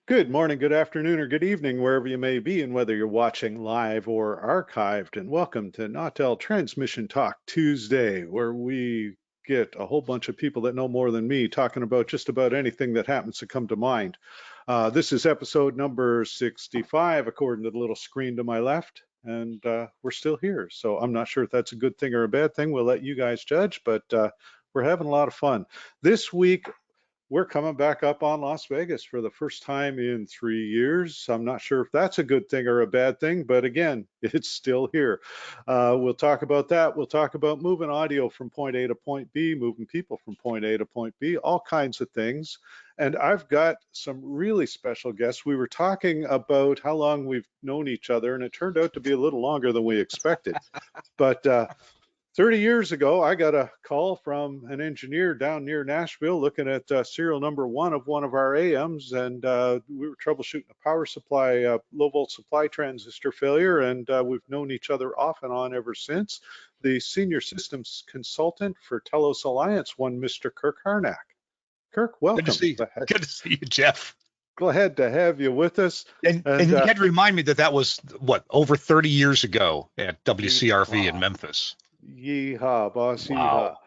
Good morning, good afternoon, or good evening, wherever you may be, and whether you're watching live or archived. And welcome to Nautel Transmission Talk Tuesday, where we get a whole bunch of people that know more than me talking about just about anything that happens to come to mind. This is episode number 65, according to the little screen to my left, and we're still here. So I'm not sure if that's a good thing or a bad thing. We'll let you guys judge, but we're having a lot of fun. This week, we're coming back up on Las Vegas for the first time in 3 years. I'm not sure if that's a good thing or a bad thing, but again, it's still here. We'll talk about that. We'll talk about moving audio from point A to point B, moving people from point A to point B, all kinds of things. And I've got some really special guests. We were talking about how long we've known each other, and it turned out to be a little longer than we expected. But 30 years ago, I got a call from an engineer down near Nashville looking at serial number one of our AMs, and we were troubleshooting a power supply, low volt supply transistor failure, and we've known each other off and on ever since. The senior systems consultant for Telos Alliance, one Mr. Kirk Harnack. Kirk, Good to welcome. see you. Good to see you, Jeff. Glad to have you with us. And you had to remind me that was what, over 30 years ago at WCRV in Yeehaw, Memphis. yeehaw, boss, yeehaw. Wow.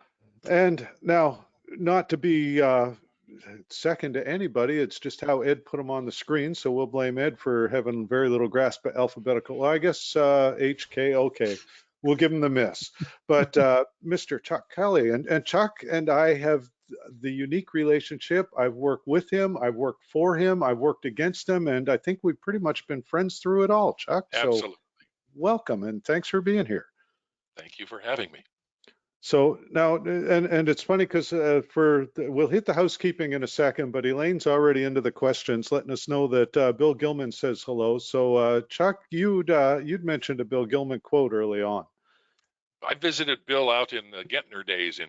And now, not to be second to anybody, it's just how Ed put them on the screen. So we'll blame Ed for having very little grasp of alphabetical. Well, I guess HK, okay. We'll give him the miss. But Mr. Chuck Kelly, and Chuck and I have the unique relationship. I've worked with him, I've worked for him, I've worked against him, and I think we've pretty much been friends through it all, Chuck. So Absolutely. welcome and thanks for being here. Thank you for having me. So now, and it's funny because we'll hit the housekeeping in a second, but Elaine's already into the questions, letting us know that Bill Gilman says hello. So Chuck, you'd mentioned a Bill Gilman quote early on. I visited Bill out in the Gentner days in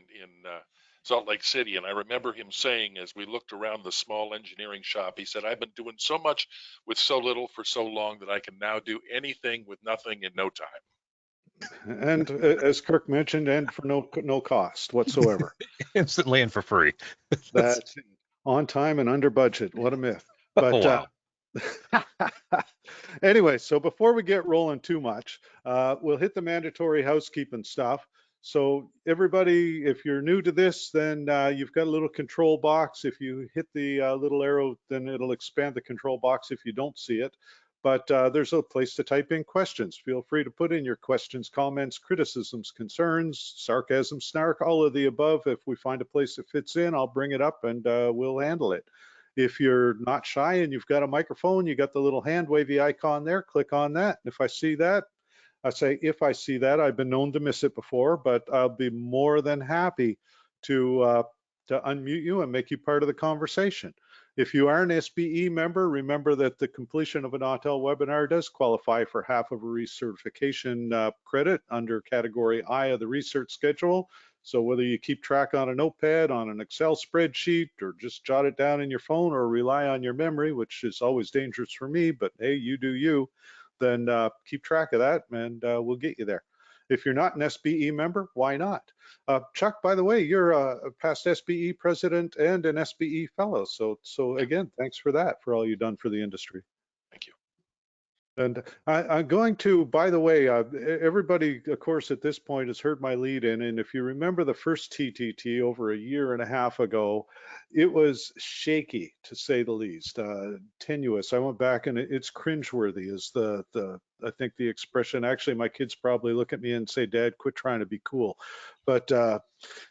Salt Lake City, and I remember him saying, as we looked around the small engineering shop, he said, "I've been doing so much with so little for so long that I can now do anything with nothing in no time." And as Kirk mentioned, and for no cost whatsoever. Instantly and for free. That's on time and under budget. What a myth. Oh, But wow. anyway, so before we get rolling too much, we'll hit the mandatory housekeeping stuff. So everybody, if you're new to this, then you've got a little control box. If you hit the little arrow, then it'll expand the control box if you don't see it. But there's a place to type in questions. Feel free to put in your questions, comments, criticisms, concerns, sarcasm, snark, all of the above. If we find a place that fits in, I'll bring it up and we'll handle it. If you're not shy and you've got a microphone, you got the little hand wavy icon there, click on that. If I see that, I say, if I see that, I've been known to miss it before, but I'll be more than happy to unmute you and make you part of the conversation. If you are an SBE member, remember that the completion of an Nautel webinar does qualify for half of a recertification credit under category I of the research schedule. So whether you keep track on a notepad, on an Excel spreadsheet, or just jot it down in your phone or rely on your memory, which is always dangerous for me, but hey, you do you, then keep track of that and we'll get you there. If you're not an SBE member, why not? Chuck, by the way, you're a past SBE president and an SBE fellow. So again, thanks for that, for all you've done for the industry. Thank you. And I'm going to, by the way, everybody, of course, at this point has heard my lead in. And if you remember the first TTT over a year and a half ago, it was shaky, to say the least, tenuous. I went back and it's cringeworthy is I think the expression. Actually, my kids probably look at me and say, "Dad, quit trying to be cool." But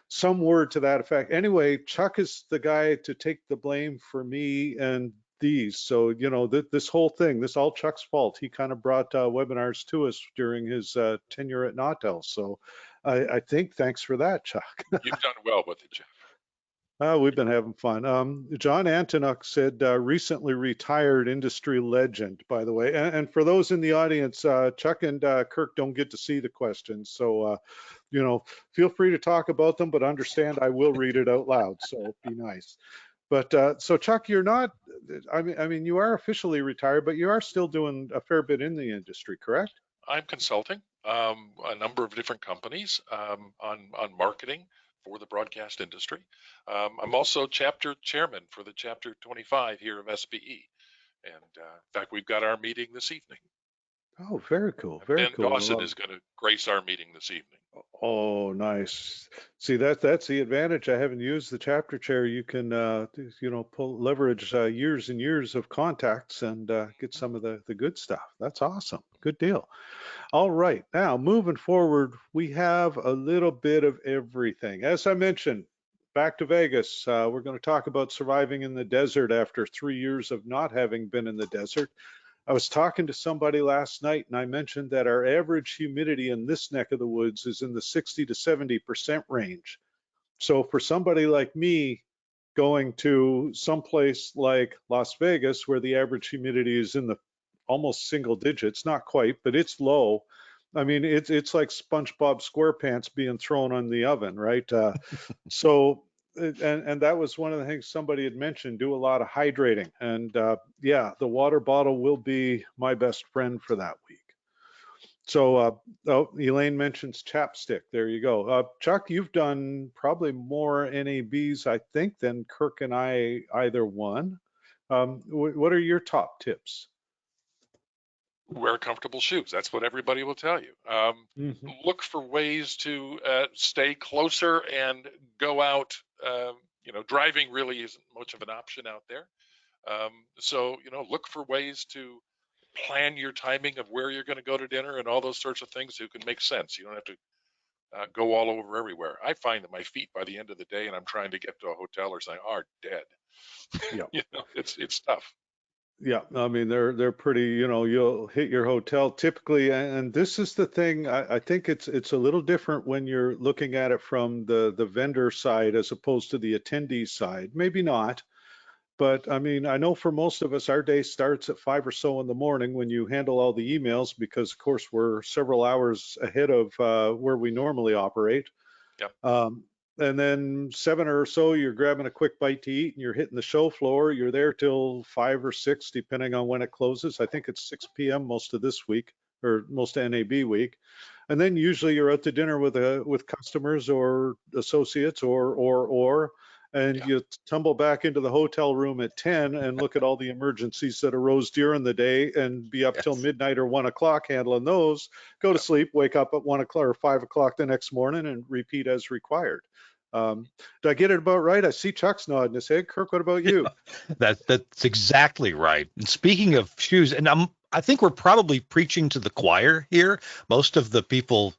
some word to that effect. Anyway, Chuck is the guy to take the blame for me and these. So, you know, this whole thing, this all Chuck's fault. He kind of brought webinars to us during his tenure at Nautel. So I think thanks for that, Chuck. You've done well with it, Jeff. We've been having fun. John Antonuk said recently retired industry legend, by the way. And for those in the audience, Chuck and Kirk don't get to see the questions. So, you know, feel free to talk about them, but understand I will read it out loud. So be nice. But so Chuck, you're not, I mean, you are officially retired, but you are still doing a fair bit in the industry, correct? I'm consulting a number of different companies on marketing for the broadcast industry. I'm also chapter chairman for the chapter 25 here of SBE. And in fact, we've got our meeting this evening. Oh, very cool. Very Ben cool. Dawson is going to grace our meeting this evening. Oh, nice. See, that's the advantage. I haven't used the chapter chair. You can, leverage years and years of contacts and get some of the good stuff. That's awesome. Good deal. All right. Now, moving forward, we have a little bit of everything. As I mentioned, back to Vegas. We're going to talk about surviving in the desert after 3 years of not having been in the desert. I was talking to somebody last night and I mentioned that our average humidity in this neck of the woods is in the 60 to 70% range. So for somebody like me going to someplace like Las Vegas where the average humidity is in the almost single digits, not quite, but it's low. I mean, it's like SpongeBob SquarePants being thrown on the oven, right? So and that was one of the things somebody had mentioned, do a lot of hydrating. And yeah, the water bottle will be my best friend for that week. So Elaine mentions chapstick. There you go. Chuck, you've done probably more NABs, I think, than Kirk and I either one. What are your top tips? Wear comfortable shoes. That's what everybody will tell you. Mhm. Look for ways to stay closer and go out. Driving really isn't much of an option out there. So, look for ways to plan your timing of where you're going to go to dinner and all those sorts of things who can make sense. You don't have to go all over everywhere. I find that my feet by the end of the day, and I'm trying to get to a hotel or something, are dead. Yeah. It's tough. Yeah, I mean they're pretty, you'll hit your hotel typically, and this is the thing. I think it's a little different when you're looking at it from the vendor side as opposed to the attendee side. Maybe not, but I mean I know for most of us our day starts at 5 or so in the morning when you handle all the emails because of course we're several hours ahead of where we normally operate. Yep. And then 7 or so, you're grabbing a quick bite to eat and you're hitting the show floor. You're there till 5 or 6, depending on when it closes. I think it's 6 p.m. most of this week or most NAB week. And then usually you're out to dinner with customers or associates and Yeah. you tumble back into the hotel room at 10 and look at all the emergencies that arose during the day and be up till Yes. midnight or 1 o'clock handling those, go to Yep. sleep, wake up at 1 o'clock or 5 o'clock the next morning and repeat as required. Did I get it about right? I see Chuck's nodding his head. Kirk, what about you? That's exactly right. And speaking of shoes, and I think we're probably preaching to the choir here. Most of the people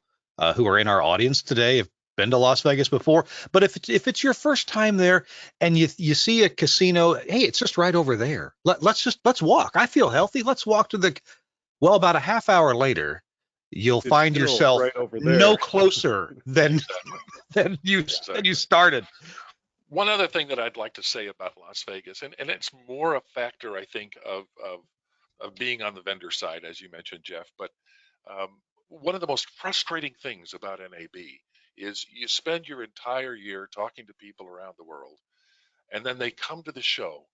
who are in our audience today have been to Las Vegas before. But if it's your first time there and you see a casino, hey, it's just right over there. Let's walk. I feel healthy. Let's walk to the. Well, about a half hour later, you'll It's find still yourself right over no there. closer than Exactly. than you Exactly. started. One other thing that I'd like to say about Las Vegas, and it's more a factor, I think, of being on the vendor side, as you mentioned, Jeff. But one of the most frustrating things about NAB is you spend your entire year talking to people around the world, and then they come to the show,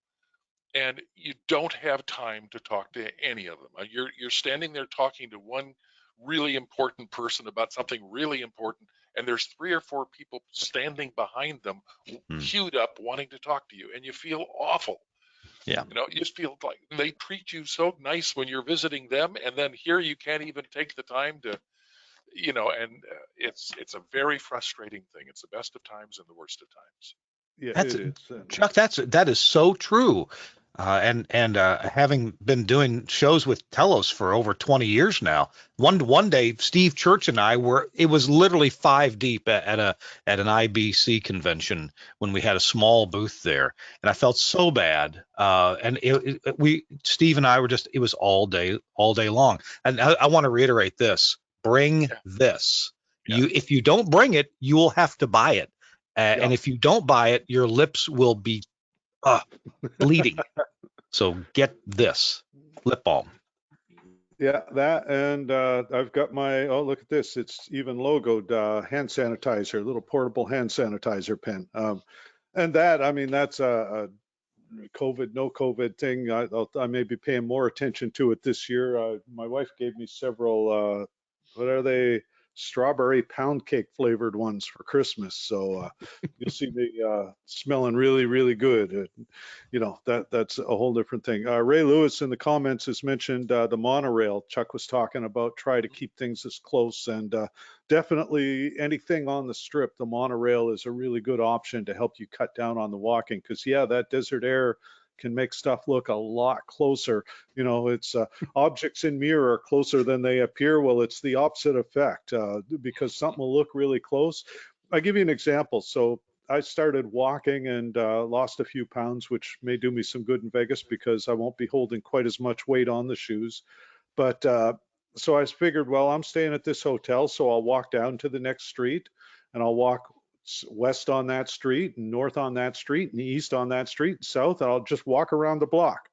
and you don't have time to talk to any of them. You're standing there talking to one really important person about something really important, and there's 3 or 4 people standing behind them, Hmm. queued up, wanting to talk to you, and you feel awful. Yeah. You just feel like they treat you so nice when you're visiting them, and then here you can't even take the time to, and it's a very frustrating thing. It's the best of times and the worst of times. Yeah, That's it is. Chuck. That is so true. And having been doing shows with Telos for over 20 years now, one day Steve Church and I it was literally 5 deep at an IBC convention when we had a small booth there, and I felt so bad. And Steve and I were it was all day long. And I want to reiterate this: bring Yeah, this. yeah. If you don't bring it, you will have to buy it. Yeah. And if you don't buy it, your lips will be bleeding. So get this lip balm. Yeah, that and I've got my, oh, look at this. It's even logoed hand sanitizer, little portable hand sanitizer pen. And that, I mean, that's a COVID, no COVID thing. I may be paying more attention to it this year. My wife gave me several, what are they? strawberry pound cake flavored ones for Christmas. So you'll see me smelling really, really good. You know, that's a whole different thing. Ray Lewis in the comments has mentioned the monorail. Chuck was talking about try to keep things as close, and definitely anything on the strip, the monorail is a really good option to help you cut down on the walking, because yeah, that desert air can make stuff look a lot closer. You know, it's objects in mirror are closer than they appear. Well, it's the opposite effect because something will look really close. I'll give you an example. So I started walking and lost a few pounds, which may do me some good in Vegas because I won't be holding quite as much weight on the shoes. But so I figured, well, I'm staying at this hotel, so I'll walk down to the next street and I'll walk west on that street and north on that street and east on that street and south, and I'll just walk around the block.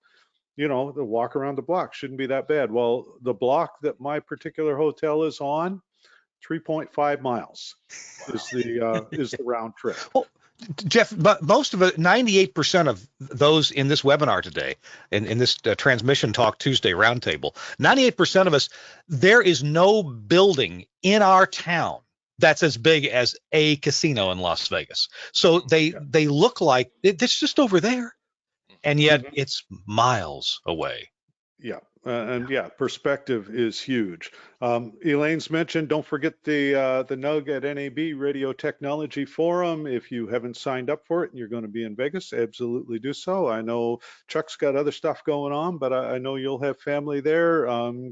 You know, the walk around the block shouldn't be that bad. Well, the block that my particular hotel is on, 3.5 miles is the round trip. Well, Jeff, but most of it, 98% of those in this webinar today, in this Transmission Talk Tuesday roundtable, 98% of us, there is no building in our town that's as big as a casino in Las Vegas. So they look like it's just over there, and yet it's miles away. Yeah. And yeah, perspective is huge. Elaine's mentioned, don't forget the NUG at NAB Radio Technology Forum. If you haven't signed up for it and you're going to be in Vegas, absolutely do so. I know Chuck's got other stuff going on, but I know you'll have family there.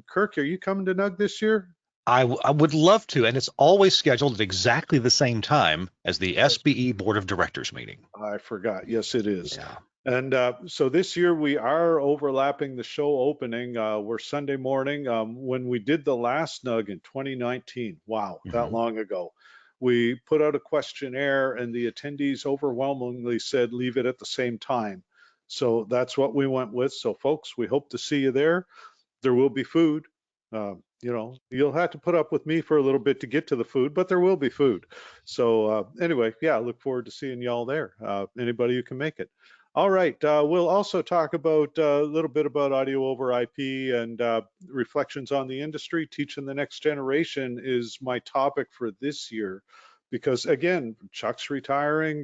Kirk, are you coming to NUG this year? I would love to, and it's always scheduled at exactly the same time as the SBE Board of Directors meeting. I forgot. Yes, it is. Yeah. And so this year we are overlapping the show opening. We're Sunday morning. When we did the last NUG in 2019, wow, that long ago, we put out a questionnaire and the attendees overwhelmingly said leave it at the same time. So that's what we went with. So folks, we hope to see you there. There will be food. You know, you'll have to put up with me for a little bit to get to the food, but there will be food. So anyway, yeah, I look forward to seeing y'all there. Anybody who can make it. All right, we'll also talk about a little bit about audio over IP and reflections on the industry. Teaching the next generation is my topic for this year, because again, Chuck's retiring.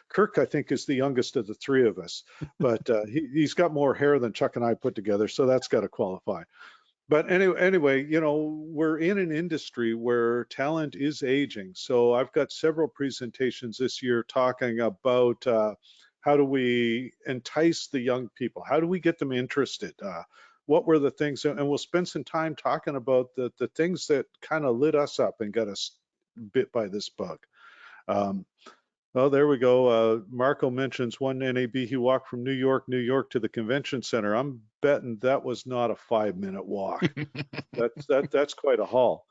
Kirk, I think, is the youngest of the three of us, but he's got more hair than Chuck and I put together, so that's got to qualify. But anyway, you know, we're in an industry where talent is aging. So I've got several presentations this year talking about how do we entice the young people? How do we get them interested? What were the things? And we'll spend some time talking about the things that kind of lit us up and got us bit by this bug. Oh, there we go. Marco mentions one NAB he walked from New York to the convention center. I'm betting that was not a 5-minute walk. That's quite a haul.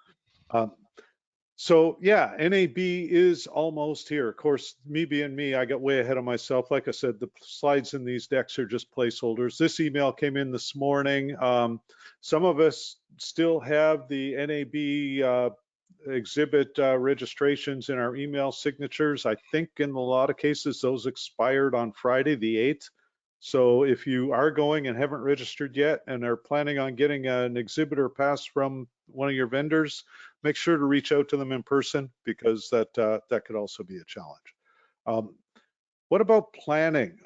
So yeah, NAB is almost here. Of course, me being me, I got way ahead of myself. Like I said, the slides in these decks are just placeholders. This email came in this morning. Some of us still have the NAB exhibit registrations in our email signatures. I think in a lot of cases, those expired on Friday, the 8th. So if you are going and haven't registered yet and are planning on getting an exhibitor pass from one of your vendors, make sure to reach out to them in person, because that could also be a challenge. What about planning?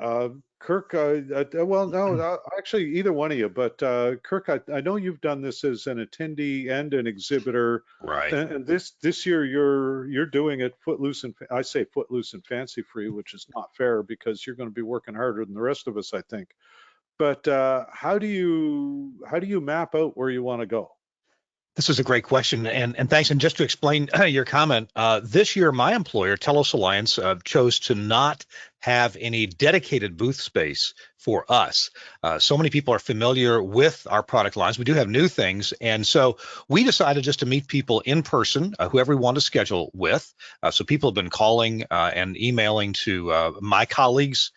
Kirk, well, no, actually either one of you, but Kirk, I know you've done this as an attendee and an exhibitor. Right. And this year you're doing it footloose, and I say footloose and fancy free, which is not fair because you're going to be working harder than the rest of us, I think. But how do you map out where you want to go? This is a great question, and thanks. And just to explain your comment, this year my employer, Telos Alliance, chose to not have any dedicated booth space for us. So many people are familiar with our product lines. We do have new things, and so we decided just to meet people in person, whoever we want to schedule with. So people have been calling and emailing to my colleagues,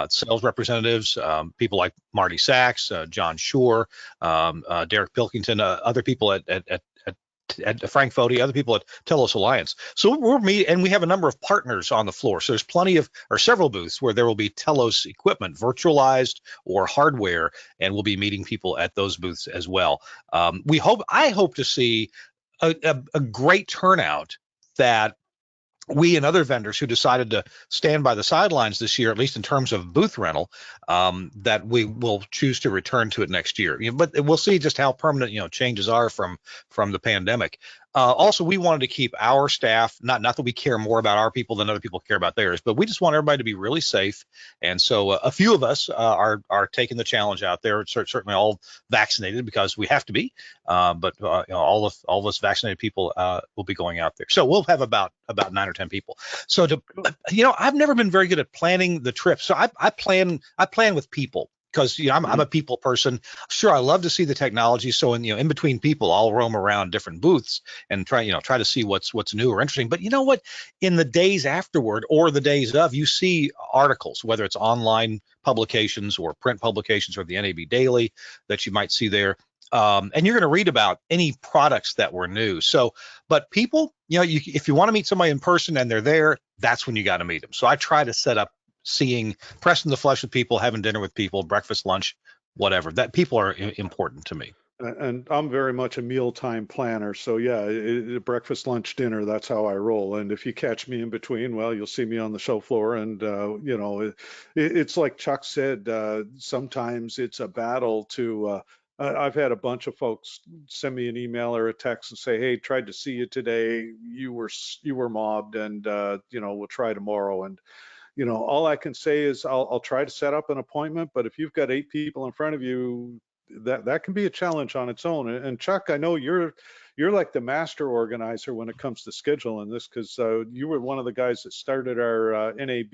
sales representatives, people like Marty Sachs, John Shore, Derek Pilkington, other people at Frank Foti, other people at Telos Alliance. So we're meeting, and we have a number of partners on the floor. So there's plenty of, or several booths where there will be Telos equipment, virtualized or hardware, and we'll be meeting people at those booths as well. I hope to see a great turnout that we and other vendors who decided to stand by the sidelines this year, at least in terms of booth rental, that we will choose to return to it next year. But we'll see just how permanent, changes are from the pandemic. Also, we wanted to keep our staff, not that we care more about our people than other people care about theirs, but we just want everybody to be really safe. And so a few of us are taking the challenge out there. Certainly all vaccinated because we have to be, but all of us vaccinated people will be going out there. So we'll have about 9 or 10 people. So I've never been very good at planning the trip. So I plan with people. Because I'm a people person. Sure, I love to see the technology. So in between people, I'll roam around different booths and try to see what's new or interesting. But you know what? In the days afterward or the days of, you see articles, whether it's online publications or print publications or the NAB Daily that you might see there. And you're going to read about any products that were new. So, but people, if you want to meet somebody in person and they're there, that's when you got to meet them. So I try to set up pressing the flesh with people, having dinner with people, breakfast, lunch, whatever. That people are important to me. And I'm very much a mealtime planner. So yeah, breakfast, lunch, dinner, that's how I roll. And if you catch me in between, well, you'll see me on the show floor. And, it's like Chuck said, sometimes it's a battle to, I've had a bunch of folks send me an email or a text and say, hey, tried to see you today. You were mobbed and, we'll try tomorrow. And, all I can say is I'll try to set up an appointment, but if you've got 8 people in front of you, that can be a challenge on its own. And Chuck, I know you're like the master organizer when it comes to scheduling this, because you were one of the guys that started our NAB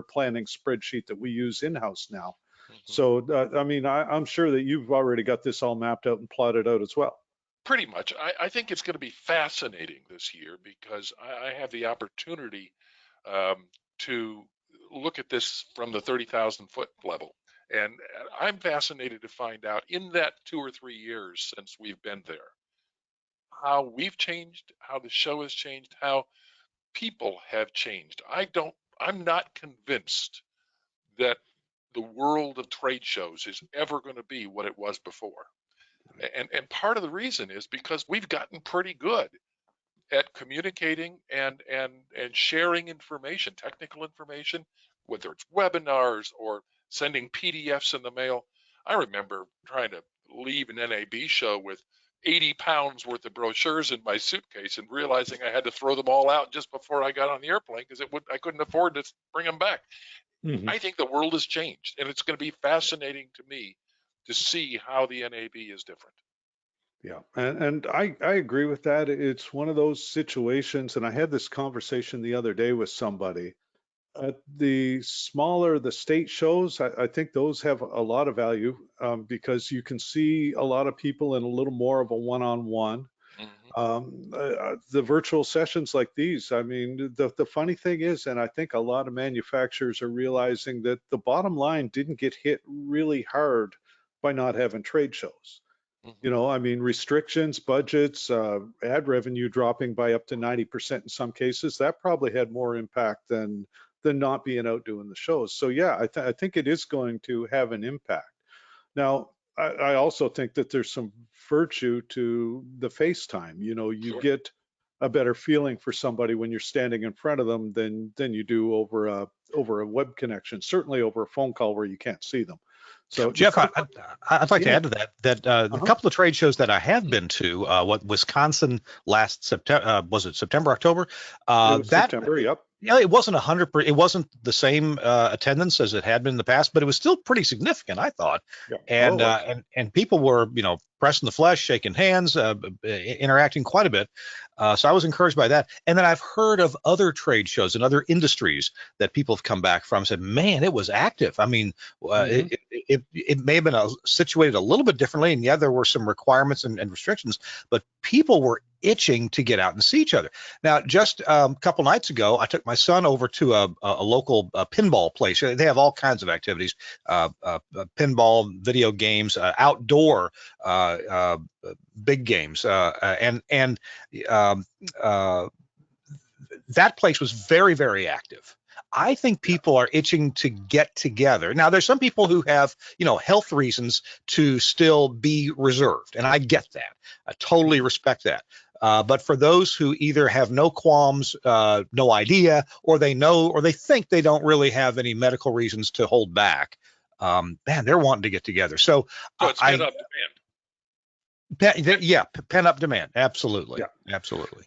planning spreadsheet that we use in-house now. Mm-hmm. So I'm sure that you've already got this all mapped out and plotted out as well. Pretty much. I think it's going to be fascinating this year because I have the opportunity to look at this from the 30,000 foot level. And I'm fascinated to find out in that 2 or 3 years since we've been there, how we've changed, how the show has changed, how people have changed. I'm not convinced that the world of trade shows is ever going to be what it was before. And part of the reason is because we've gotten pretty good at communicating and sharing information, technical information, whether it's webinars or sending PDFs in the mail. I remember trying to leave an NAB show with 80 pounds worth of brochures in my suitcase and realizing I had to throw them all out just before I got on the airplane because I couldn't afford to bring them back. Mm-hmm. I think the world has changed, and it's going to be fascinating to me to see how the NAB is different. Yeah, and I agree with that. It's one of those situations, and I had this conversation the other day with somebody. The smaller the state shows, I think those have a lot of value because you can see a lot of people in a little more of a one-on-one. Mm-hmm. The virtual sessions like these, the funny thing is, and I think a lot of manufacturers are realizing that the bottom line didn't get hit really hard by not having trade shows. Restrictions, budgets, ad revenue dropping by up to 90% in some cases, that probably had more impact than not being out doing the shows. So yeah, I think it is going to have an impact. Now, I also think that there's some virtue to the FaceTime. You Sure. get a better feeling for somebody when you're standing in front of them than you do over a web connection, certainly over a phone call where you can't see them. So Jeff, I'd like to add to that a couple of trade shows that I have been to, Wisconsin last September, was it September, October? September, yep. Yeah, it wasn't 100%. It wasn't the same attendance as it had been in the past, but it was still pretty significant, I thought. Yeah. And people were, pressing the flesh, shaking hands, interacting quite a bit. So I was encouraged by that. And then I've heard of other trade shows and other industries that people have come back from and said, man, it was active. Mm-hmm. It may have been situated a little bit differently. And yeah, there were some requirements and restrictions, but people were itching to get out and see each other. Now, just a couple nights ago, I took my son over to a local pinball place. They have all kinds of activities, pinball, video games, outdoor big games, that place was very, very active. I think people are itching to get together. Now, there's some people who have, health reasons to still be reserved, and I get that. I totally respect that. But for those who either have no qualms, no idea, or they know, or they think they don't really have any medical reasons to hold back, man, they're wanting to get together. So So it's pent up demand. yeah, pent up demand. Absolutely. Yeah. Absolutely.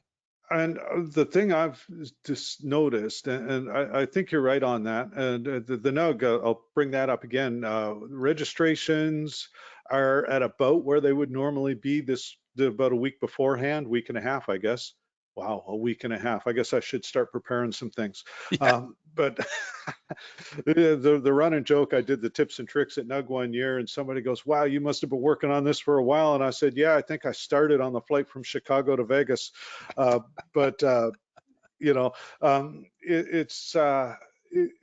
And the thing I've just noticed, and I think you're right on that, and the NUG, I'll bring that up again. Registrations are at about where they would normally be about a week beforehand, week and a half, I guess. Wow, a week and a half. I guess I should start preparing some things. Yeah. But the running joke, I did the tips and tricks at NUG one year, and somebody goes, "Wow, you must have been working on this for a while." And I said, "Yeah, I think I started on the flight from Chicago to Vegas." But you know,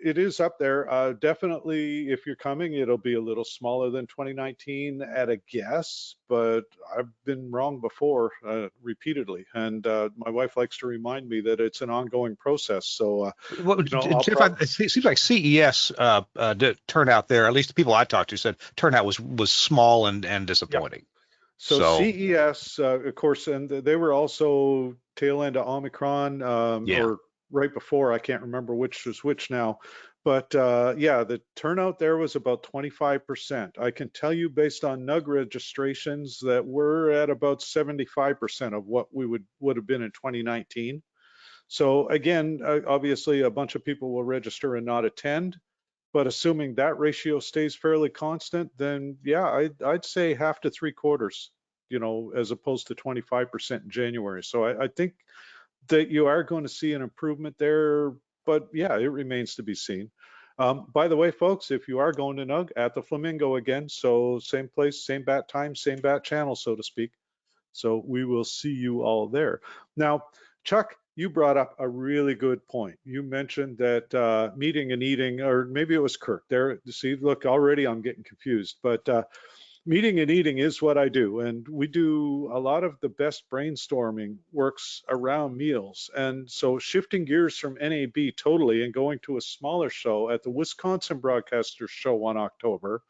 it is up there. Definitely, if you're coming, it'll be a little smaller than 2019 at a guess, but I've been wrong before repeatedly, and my wife likes to remind me that it's an ongoing process. So, Well, Jeff, it seems like CES turnout there, at least the people I talked to said turnout was small and disappointing. So CES, of course, and they were also tail end of Omicron, or right before. I can't remember which was which now. But yeah, the turnout there was about 25%. I can tell you based on NUG registrations that we're at about 75% of what we would have been in 2019. So again, obviously a bunch of people will register and not attend. But assuming that ratio stays fairly constant, then yeah, I'd say half to three quarters, as opposed to 25% in January. So I think that you are going to see an improvement there, but yeah, it remains to be seen. By the way, folks, if you are going to NUG, at the Flamingo again, so same place, same bat time, same bat channel, so to speak. So we will see you all there. Now, Chuck, you brought up a really good point. You mentioned that meeting and eating, or maybe it was Kirk. There, see, look, already I'm getting confused. But meeting and eating is what I do, and we do a lot of the best brainstorming works around meals. And so shifting gears from NAB totally and going to a smaller show at the Wisconsin Broadcasters Show on October,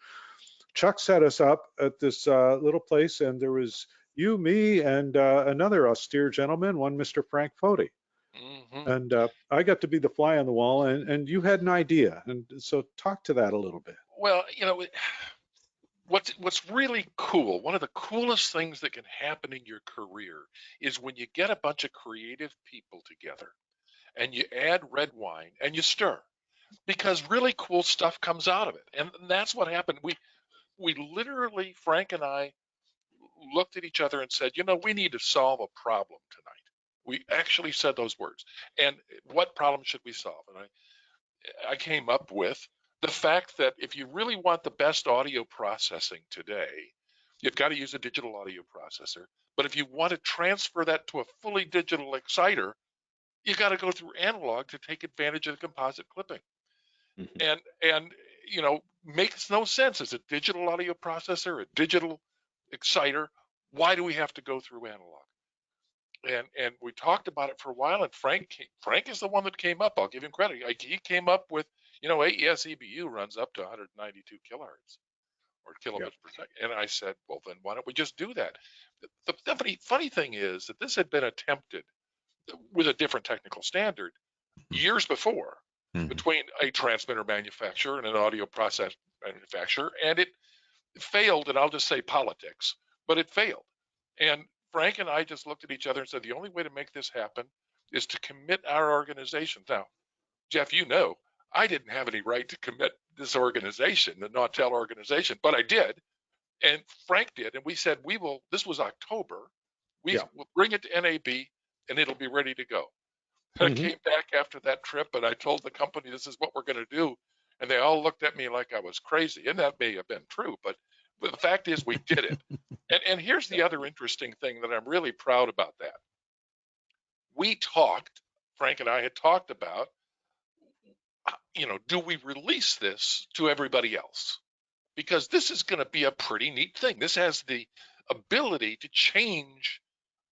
Chuck set us up at this little place, and there was you, me, and another austere gentleman, one Mr. Frank Foti. Mm-hmm. And I got to be the fly on the wall, and you had an idea. And so talk to that a little bit. Well, what's really cool, one of the coolest things that can happen in your career is when you get a bunch of creative people together and you add red wine and you stir, because really cool stuff comes out of it. And that's what happened. We literally, Frank and I, looked at each other and said, we need to solve a problem tonight. We actually said those words. And what problem should we solve? And I came up with the fact that if you really want the best audio processing today, you've got to use a digital audio processor. But if you want to transfer that to a fully digital exciter, you got to go through analog to take advantage of the composite clipping. Mm-hmm. And makes no sense as a digital audio processor, a digital exciter. Why do we have to go through analog? And we talked about it for a while, and Frank is the one that came up. I'll give him credit. He came up with, AES EBU runs up to 192 kilohertz or kilobits per second. And I said, well, then why don't we just do that? The funny thing is that this had been attempted with a different technical standard years before, between a transmitter manufacturer and an audio process manufacturer, and it failed. And I'll just say politics, but it failed. And Frank and I just looked at each other and said, the only way to make this happen is to commit our organization. Now, Jeff, I didn't have any right to commit this organization, the Nautel organization, but I did. And Frank did. And we said, this was October. We'll bring it to NAB and it'll be ready to go. And I came back after that trip and I told the company, this is what we're going to do. And they all looked at me like I was crazy. And that may have been true, but the fact is we did it. And here's the other interesting thing that I'm really proud about that. Frank and I had talked about, do we release this to everybody else? Because this is going to be a pretty neat thing. This has the ability to change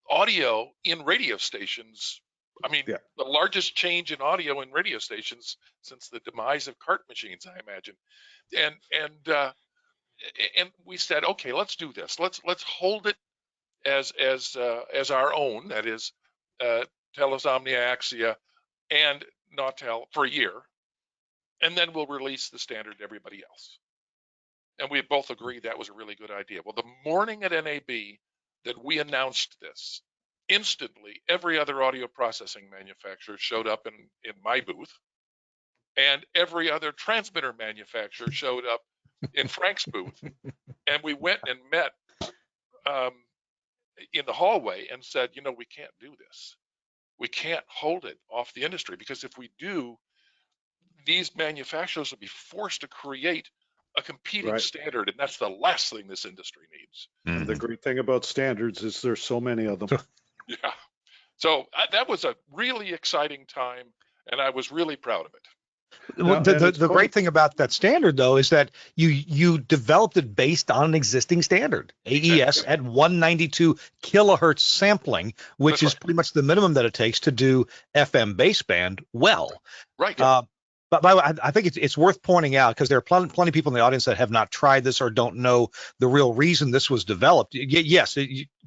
audio in radio stations. I mean, the largest change in audio in radio stations since the demise of cart machines, I imagine. And we said, okay, let's do this. Let's hold it as our own, that is Telos Omnia and Nautel for a year, and then we'll release the standard to everybody else. And we both agreed that was a really good idea. Well, the morning at NAB that we announced this, instantly every other audio processing manufacturer showed up in my booth, and every other transmitter manufacturer showed up in Frank's booth, and we went and met in the hallway and said, you know, we can't do this. We can't hold it off the industry, because if we do, these manufacturers will be forced to create a competing Right. standard, and that's the last thing this industry needs. And the great thing about standards is there's so many of them. Yeah. So that was a really exciting time, and I was really proud of it. Well, the great thing about that standard, though, is that you developed it based on an existing standard. AES at 192 kilohertz sampling, which is pretty much the minimum that it takes to do FM baseband well. Right. But by the way, I think it's worth pointing out, because there are plenty of people in the audience that have not tried this or don't know the real reason this was developed. Yes,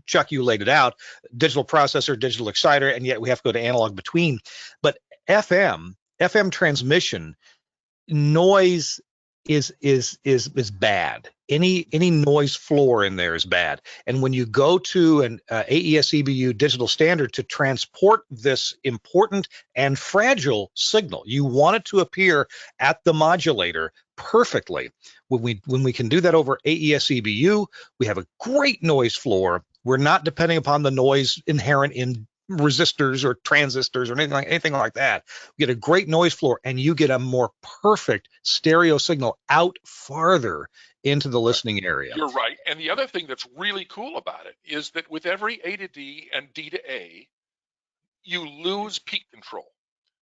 Chuck, you laid it out: digital processor, digital exciter, and yet we have to go to analog between. But FM transmission, noise is bad. Any noise floor in there is bad. And when you go to an AES EBU digital standard to transport this important and fragile signal, you want it to appear at the modulator perfectly. When we can do that over AES EBU, we have a great noise floor. We're not depending upon the noise inherent in resistors or transistors or anything like that. You get a great noise floor, and you get a more perfect stereo signal out farther into the listening area. You're right. And the other thing that's really cool about it is that with every A to D and D to A, you lose peak control.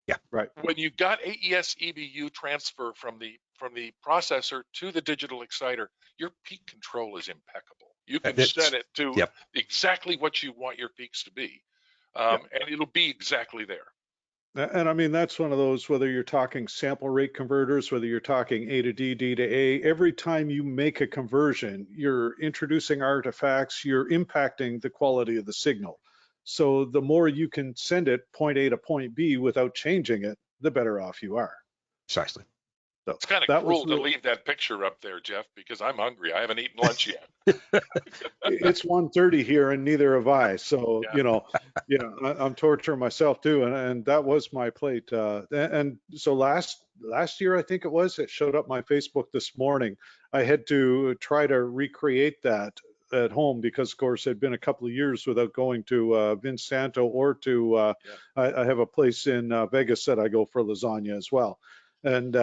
Yeah, right. When you've got AES EBU transfer from the processor to the digital exciter, your peak control is impeccable. You can set it to exactly what you want your peaks to be. And it'll be exactly there. And I mean, that's one of those, whether you're talking sample rate converters, whether you're talking A to D, D to A, every time you make a conversion, you're introducing artifacts, you're impacting the quality of the signal. So the more you can send it point A to point B without changing it, the better off you are. Precisely. So it's kind of cruel to leave that picture up there, Jeff, because I'm hungry. I haven't eaten lunch yet. It's 1:30 here, and neither have I. So I'm torturing myself too, and that was my plate. And so last year, I think it showed up my Facebook this morning. I had to try to recreate that at home because, of course, it'd been a couple of years without going to Vinsanto or to. I have a place in Vegas that I go for lasagna as well, and.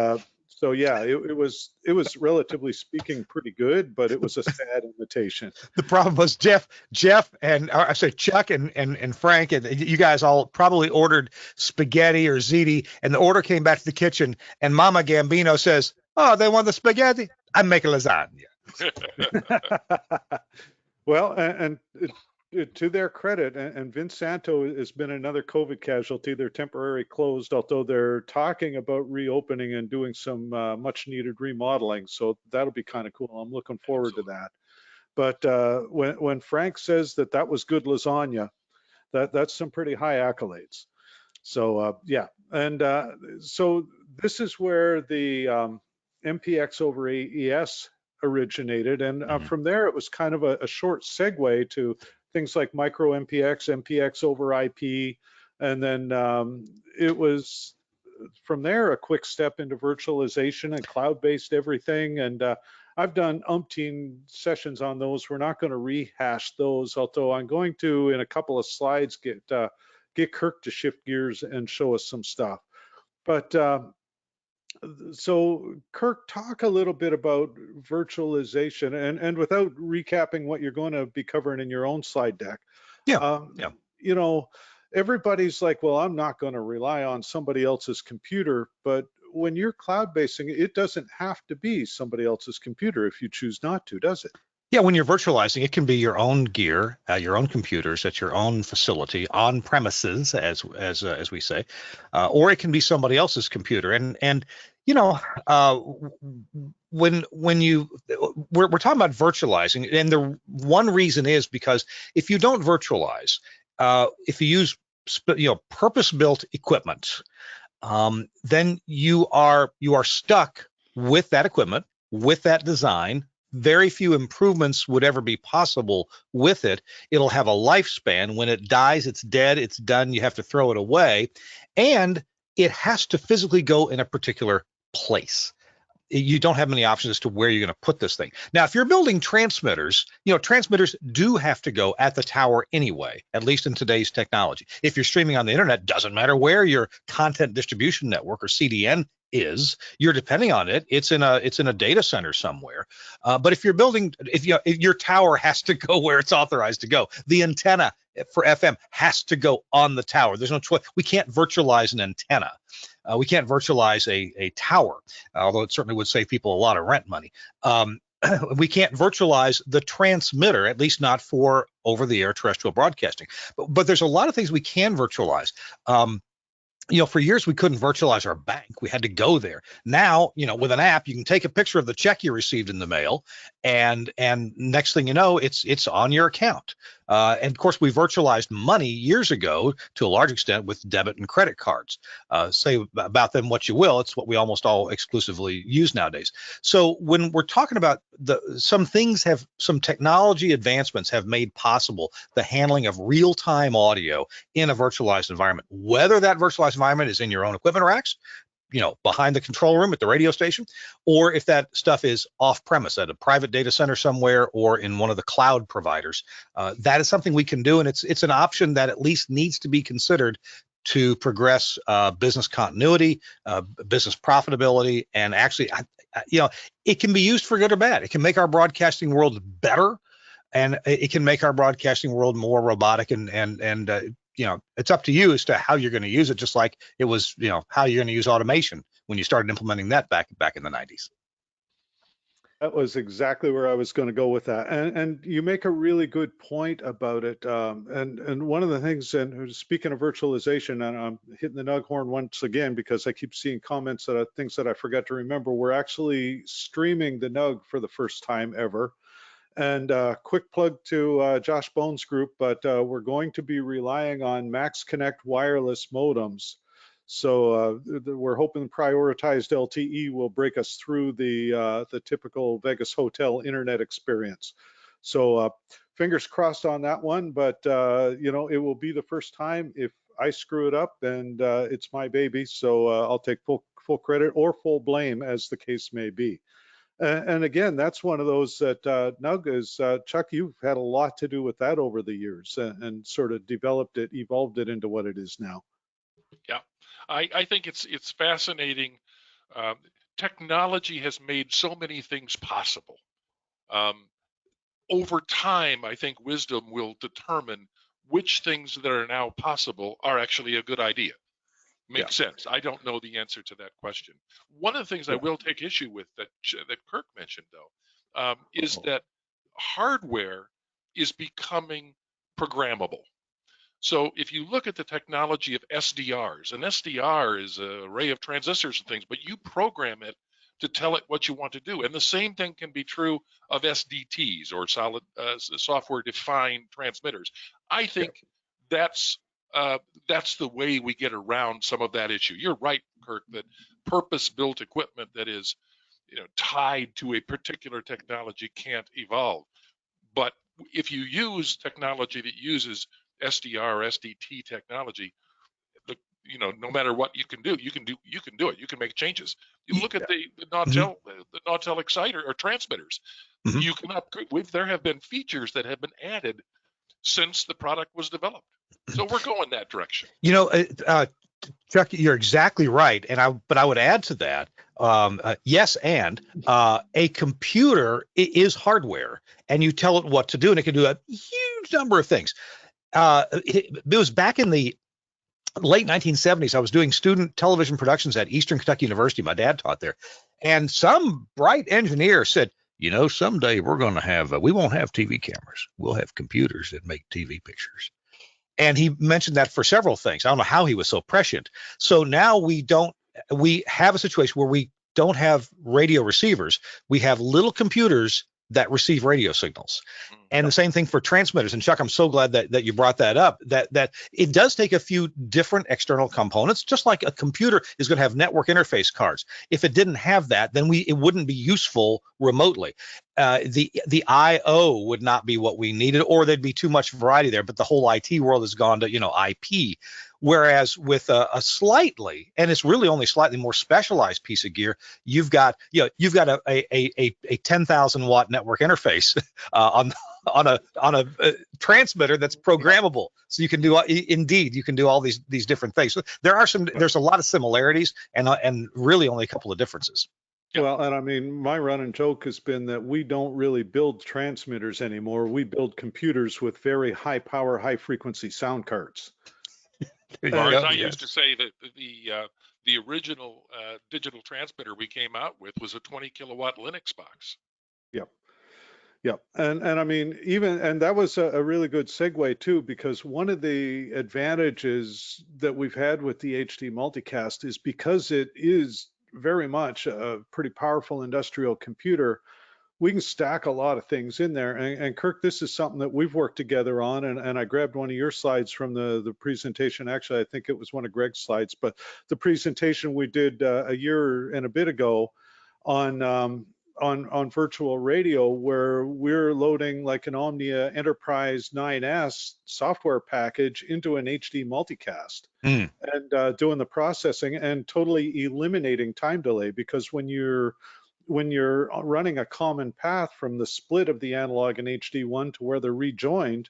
So yeah, it was relatively speaking pretty good, but it was a sad imitation. The problem was Jeff, and I say Chuck and Frank, and you guys all probably ordered spaghetti or ziti, and the order came back to the kitchen, and Mama Gambino says, "Oh, they want the spaghetti? I'm making lasagna." Well, and to their credit, and Vinsanto has been another COVID casualty. They're temporarily closed, although they're talking about reopening and doing some much needed remodeling. So that'll be kind of cool. I'm looking forward to that. But when Frank says that was good lasagna, that's some pretty high accolades. So yeah, and so this is where the MPX over AES originated, and from there it was kind of a short segue to things like micro MPX, MPX over IP, and then it was from there a quick step into virtualization and cloud-based everything. And I've done umpteen sessions on those. We're not going to rehash those, although I'm going to, in a couple of slides, get Kirk to shift gears and show us some stuff. But so Kirk, talk a little bit about virtualization, and without recapping what you're going to be covering in your own slide deck. You know, everybody's like, well, I'm not going to rely on somebody else's computer, but when you're cloud basing, it doesn't have to be somebody else's computer if you choose not to, does it? Yeah, when you're virtualizing, it can be your own gear, your own computers at your own facility, on premises, as we say, or it can be somebody else's computer. And you know, uh, when you we're talking about virtualizing, and the one reason is because if you don't virtualize, if you use purpose-built equipment, then you are stuck with that equipment, with that design. Very few improvements would ever be possible with it. It'll have a lifespan. When it dies, it's dead, it's done. You have to throw it away. And it has to physically go in a particular place. You don't have many options as to where you're going to put this thing. Now, if you're building transmitters, transmitters do have to go at the tower anyway, at least in today's technology. If you're streaming on the internet, doesn't matter where your content distribution network or CDN is, you're depending on it. It's in a data center somewhere. But if your tower has to go where it's authorized to go, the antenna for FM has to go on the tower. There's no choice. We can't virtualize an antenna. We can't virtualize a tower, although it certainly would save people a lot of rent money. We can't virtualize the transmitter, at least not for over-the-air terrestrial broadcasting. But there's a lot of things we can virtualize. For years we couldn't virtualize our bank. We had to go there. Now, with an app, you can take a picture of the check you received in the mail, and next thing you know, it's on your account. And of course, we virtualized money years ago to a large extent with debit and credit cards. Say about them what you will, it's what we almost all exclusively use nowadays. So when we're talking about some technology advancements have made possible the handling of real-time audio in a virtualized environment, whether that virtualized environment is in your own equipment racks, behind the control room at the radio station, or if that stuff is off premise at a private data center somewhere or in one of the cloud providers. That is something we can do, and it's an option that at least needs to be considered to progress business continuity, business profitability, and actually, it can be used for good or bad. It can make our broadcasting world better, and it can make our broadcasting world more robotic and it's up to you as to how you're going to use it, just like it was, how you're going to use automation when you started implementing that back in the 90s. That was exactly where I was going to go with that. And you make a really good point about it. And one of the things, and speaking of virtualization, and I'm hitting the nug horn once again because I keep seeing comments things that I forgot to remember. We're actually streaming the nug for the first time ever. And quick plug to Josh Bones Group, but we're going to be relying on Max Connect wireless modems. So we're hoping prioritized LTE will break us through the typical Vegas hotel internet experience. So fingers crossed on that one, but it will be the first time. If I screw it up, and it's my baby, so I'll take full credit or full blame, as the case may be. And again, that's one of those that Nug is, Chuck, you've had a lot to do with that over the years and sort of evolved it into what it is now. Yeah, I think it's fascinating. Technology has made so many things possible. Over time, I think wisdom will determine which things that are now possible are actually a good idea. Makes sense. I don't know the answer to that question. One of the things I will take issue with that Kirk mentioned, though, is that hardware is becoming programmable. So if you look at the technology of SDRs, an SDR is an array of transistors and things, but you program it to tell it what you want to do. And the same thing can be true of SDTs, or solid software-defined transmitters. I think that's the way we get around some of that issue. You're right, Kirk, that purpose-built equipment that is, tied to a particular technology can't evolve. But if you use technology that uses SDR or SDT technology, no matter what you can do it. You can make changes. You look at the Nautel, the Nautel exciter or transmitters. Mm-hmm. You can upgrade. There have been features that have been added since the product was developed. So we're going that direction. Chuck, you're exactly right. But I would add to that, yes, and a computer is hardware, and you tell it what to do, and it can do a huge number of things. It was back in the late 1970s. I was doing student television productions at Eastern Kentucky University. My dad taught there, and some bright engineer said, you know, someday we're going to have, we won't have TV cameras. We'll have computers that make TV pictures. And he mentioned that for several things. I don't know how he was so prescient. So now we have a situation where we don't have radio receivers. We have little computers that receive radio signals. And the same thing for transmitters. And Chuck, I'm so glad that you brought that up, that it does take a few different external components, just like a computer is going to have network interface cards. If it didn't have that, then it wouldn't be useful remotely. The I/O would not be what we needed, or there'd be too much variety there. But the whole IT world has gone to, IP. Whereas with a slightly, and it's really only slightly more specialized piece of gear, you've got a 10,000 watt network interface on a transmitter that's programmable. So you can do all these different things. So there's a lot of similarities and really only a couple of differences. Yeah. Well, and I mean, my running joke has been that we don't really build transmitters anymore. We build computers with very high power, high frequency sound cards. Or as I used to say, that the original digital transmitter we came out with was a 20 kilowatt Linux box. Yep. And I mean, and that was a really good segue too, because one of the advantages that we've had with the HD multicast is because it is very much a pretty powerful industrial computer, we can stack a lot of things in there. And Kirk, this is something that we've worked together on, and I grabbed one of your slides from the presentation. Actually, I think it was one of Greg's slides, but the presentation we did a year and a bit ago on virtual radio, where we're loading like an Omnia Enterprise 9S software package into an HD multicast and doing the processing and totally eliminating time delay, because when you're running a common path from the split of the analog and HD1 to where they're rejoined,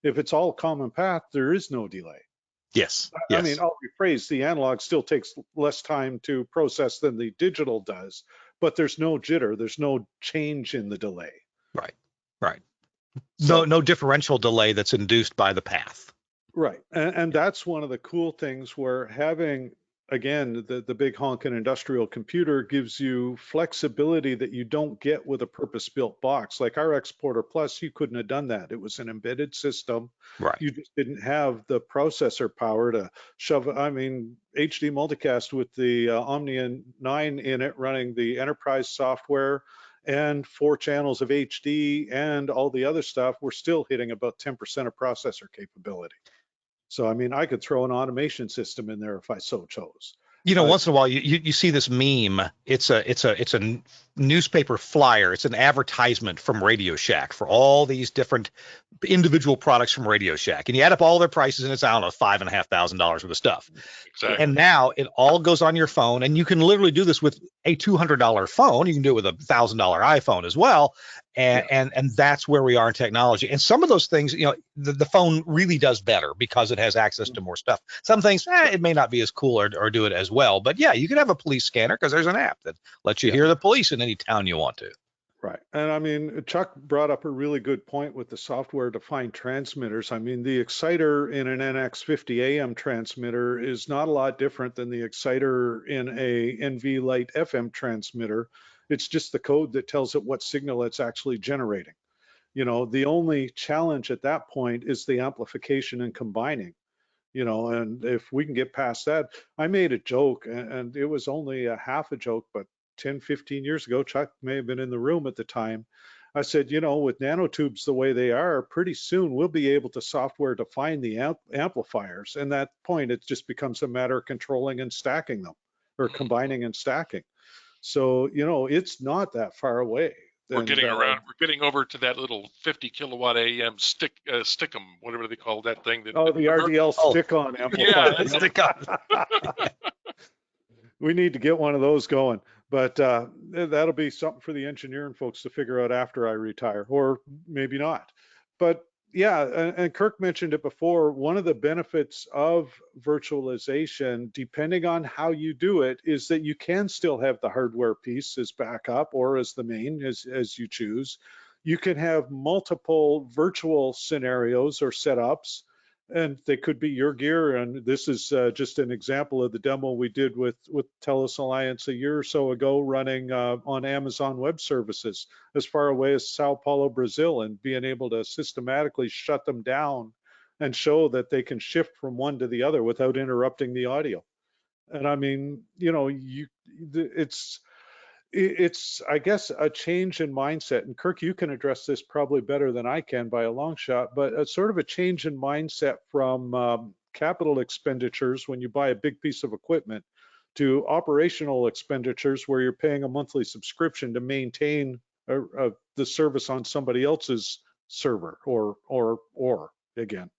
if it's all common path, there is no delay. Yes. I mean, I'll rephrase, the analog still takes less time to process than the digital does, but there's no jitter, there's no change in the delay. Right. So, no differential delay that's induced by the path. Right. And that's one of the cool things, where having, again, the big honkin' industrial computer gives you flexibility that you don't get with a purpose-built box. Like our Exporter Plus, you couldn't have done that. It was an embedded system. Right. You just didn't have the processor power to shove. I mean, HD multicast with the Omnia 9 in it, running the enterprise software and 4 channels of HD and all the other stuff, we're still hitting about 10% of processor capability. So, I mean, I could throw an automation system in there if I so chose. Once in a while you see this meme. It's a newspaper flyer. It's an advertisement from Radio Shack for all these different individual products from Radio Shack, and you add up all their prices, and it's, I don't know, $5,500 worth of stuff. Exactly. And now it all goes on your phone, and you can literally do this with a $200 phone. You can do it with a $1,000 iPhone as well. And that's where we are in technology. And some of those things, the phone really does better because it has access to more stuff. Some things, it may not be as cool or do it as well. But yeah, you can have a police scanner because there's an app that lets you hear the police in any town you want to. Right. And I mean, Chuck brought up a really good point with the software-defined transmitters. I mean, the exciter in an NX50 AM transmitter is not a lot different than the exciter in a NV Lite FM transmitter. It's just the code that tells it what signal it's actually generating. The only challenge at that point is the amplification and combining, and if we can get past that. I made a joke, and it was only a half a joke, but 10, 15 years ago, Chuck may have been in the room at the time. I said, with nanotubes the way they are, pretty soon we'll be able to software define the amplifiers. And at that point, it just becomes a matter of controlling and stacking them, or combining and stacking. So, it's not that far away. We're getting over to that little 50 kilowatt AM stick-em, whatever they call that thing. The RDL stick-on amplifier. Yeah, stick-on. We need to get one of those going, but that'll be something for the engineering folks to figure out after I retire, or maybe not. But yeah, and Kirk mentioned it before, one of the benefits of virtualization, depending on how you do it, is that you can still have the hardware piece as backup or as the main, as you choose. You can have multiple virtual scenarios or setups, And they could be your gear. And this is just an example of the demo we did with Telos Alliance a year or so ago, running on Amazon Web Services as far away as Sao Paulo, Brazil, and being able to systematically shut them down and show that they can shift from one to the other without interrupting the audio. And I mean, you know, it's, I guess, a change in mindset. And Kirk, you can address this probably better than I can by a long shot, but a sort of a change in mindset from capital expenditures when you buy a big piece of equipment to operational expenditures where you're paying a monthly subscription to maintain the service on somebody else's server or again.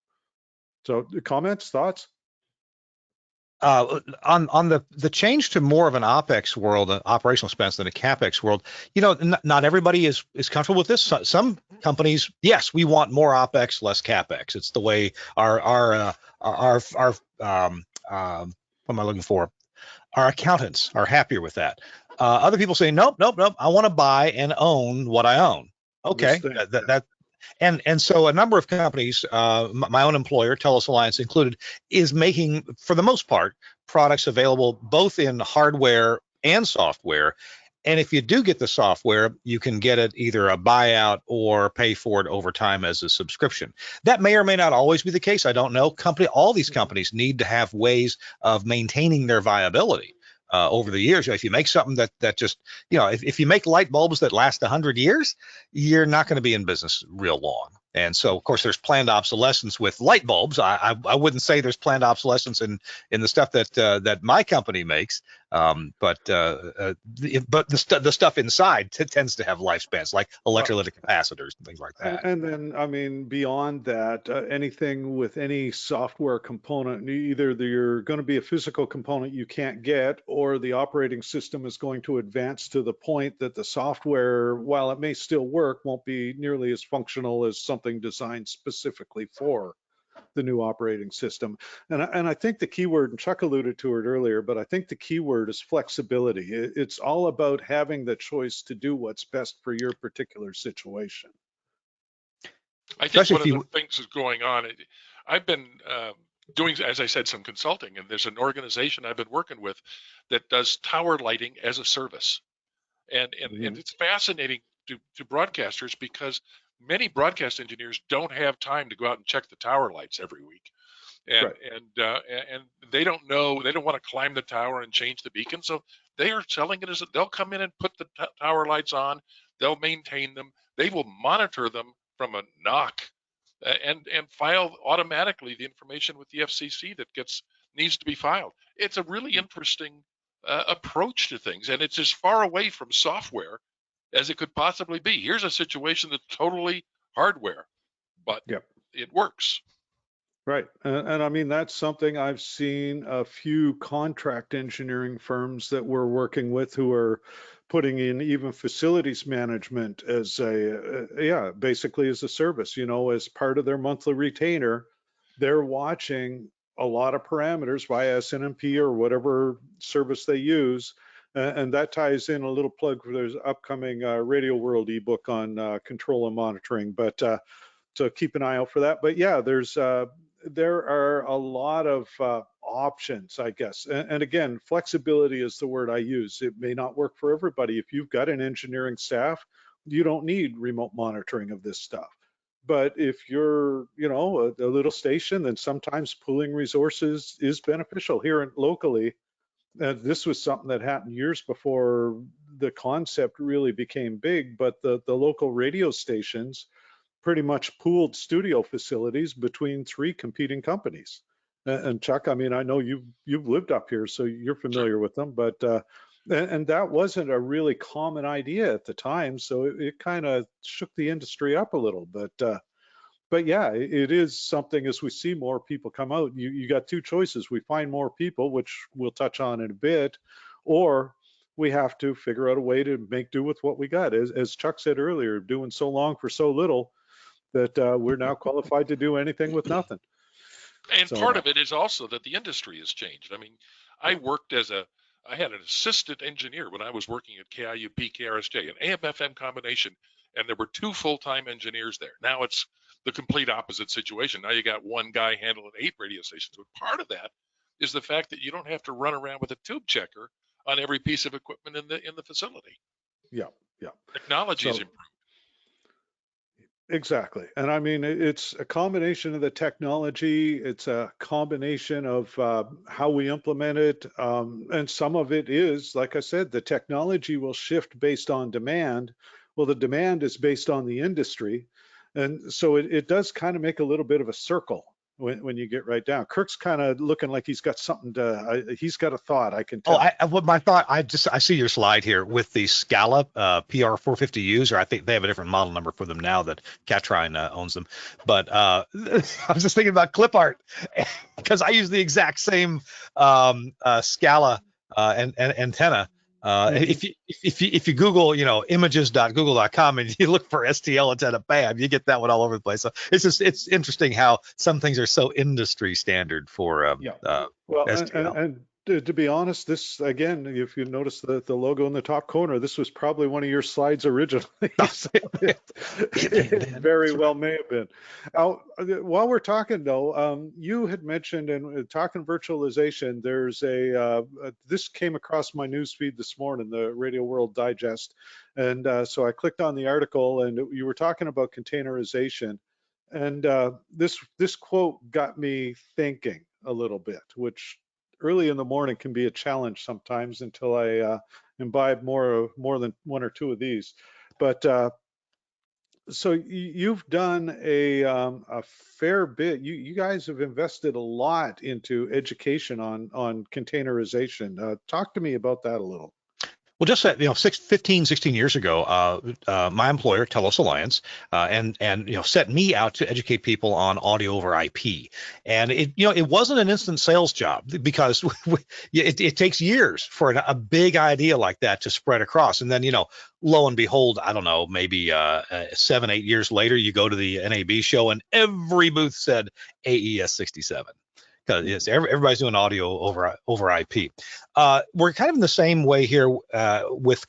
So comments, thoughts? On the change to more of an OpEx world, an operational expense than a CapEx world, you know, not everybody is comfortable with this. Some companies, yes, we want more OpEx, less CapEx. It's the way our what am I looking for? Our accountants are happier with that. Other people say, nope. I want to buy and own what I own. Okay, that and so a number of companies, my own employer, Telos Alliance included, is making, for the most part, products available both in hardware and software. And if you do get the software, you can get it either a buyout or pay for it over time as a subscription. That may or may not always be the case. I don't know. All these companies need to have ways of maintaining their viability. Over the years, if you make something that just, you know, if you make light bulbs that last 100 years, you're not going to be in business real long. And so, of course, there's planned obsolescence with light bulbs. I wouldn't say there's planned obsolescence in the stuff that my company makes, but the stuff inside tends to have lifespans, like electrolytic capacitors and things like that. And then, I mean, beyond that, anything with any software component, either you're going to be a physical component you can't get, or the operating system is going to advance to the point that the software, while it may still work, won't be nearly as functional as something designed specifically for the new operating system. And I think the key word, and Chuck alluded to it earlier, but I think the key word is flexibility. It's all about having the choice to do what's best for your particular situation. I think one of the things that's going on, I've been doing, as I said, some consulting, and there's an organization I've been working with that does tower lighting as a service. And it's fascinating to broadcasters because many broadcast engineers don't have time to go out and check the tower lights every week. And they don't know, they don't want to climb the tower and change the beacon. So they are selling it as they'll come in and put the tower lights on, they'll maintain them, they will monitor them from a knock and file automatically the information with the FCC that needs to be filed. It's a really interesting approach to things, and it's as far away from software as it could possibly be. Here's a situation that's totally hardware, but it works. Right. And I mean, that's something I've seen a few contract engineering firms that we're working with who are putting in even facilities management as basically as a service, you know, as part of their monthly retainer. They're watching a lot of parameters via SNMP or whatever service they use. And that ties in a little plug for there's upcoming Radio World ebook on control and monitoring, but so keep an eye out for that. But yeah, there are a lot of options, I guess. And again, flexibility is the word I use. It may not work for everybody. If you've got an engineering staff, you don't need remote monitoring of this stuff. But if you're, you know, a little station, then sometimes pooling resources is beneficial here locally. This was something that happened years before the concept really became big, but the local radio stations pretty much pooled studio facilities between 3 competing companies. And Chuck, I mean, I know you've lived up here, so you're familiar with them, but and that wasn't a really common idea at the time, so it kind of shook the industry up a little. But yeah, it is something. As we see more people come out, you got 2 choices. We find more people, which we'll touch on in a bit, or we have to figure out a way to make do with what we got. As Chuck said earlier, doing so long for so little that we're now qualified to do anything with nothing. And part of it is also that the industry has changed. I mean, I worked as a I had an assistant engineer when I was working at KIUP, KRSJ, an AM/FM combination, and there were 2 full-time engineers there. Now it's the complete opposite situation. Now you got one guy handling 8 radio stations. But part of that is the fact that you don't have to run around with a tube checker on every piece of equipment in the facility. Yeah, yeah. Technology is So improved. exactly. And I mean, it's a combination of the technology. It's a combination of how we implement it. And some of it is, like I said, the technology will shift based on demand. Well, the demand is based on the industry. And so it does kind of make a little bit of a circle when you get right down. Kirk's kind of looking like he's got something he's got a thought, I can Oh, tell. what my thought, I see your slide here with the Scala PR450Us, or I think they have a different model number for them now that Catrine owns them. But I was just thinking about clip art because I use the exact same Scala and antenna. If you Google, images.google.com and you look for STL antenna, bam, you get that one all over the place. So it's interesting how some things are so industry standard for Well, STL. and to be honest, this again, if you notice the logo in the top corner, this was probably one of your slides originally. So it very well may have been. Now, while we're talking though, you had mentioned and talking virtualization, there's this came across my news feed this morning, the Radio World Digest, and so I clicked on the article, and you were talking about containerization, and this quote got me thinking a little bit, which early in the morning can be a challenge sometimes until I imbibe more than 1 or 2 of these. But so you've done a fair bit. You guys have invested a lot into education on containerization. Talk to me about that a little. Well, just 15, 16 years ago, my employer, Telos Alliance, and set me out to educate people on audio over IP. And it wasn't an instant sales job because it takes years for a big idea like that to spread across. And then, lo and behold, I don't know, maybe 7, 8 years later, you go to the NAB show and every booth said AES 67. Because yes, everybody's doing audio over IP. We're kind of in the same way here with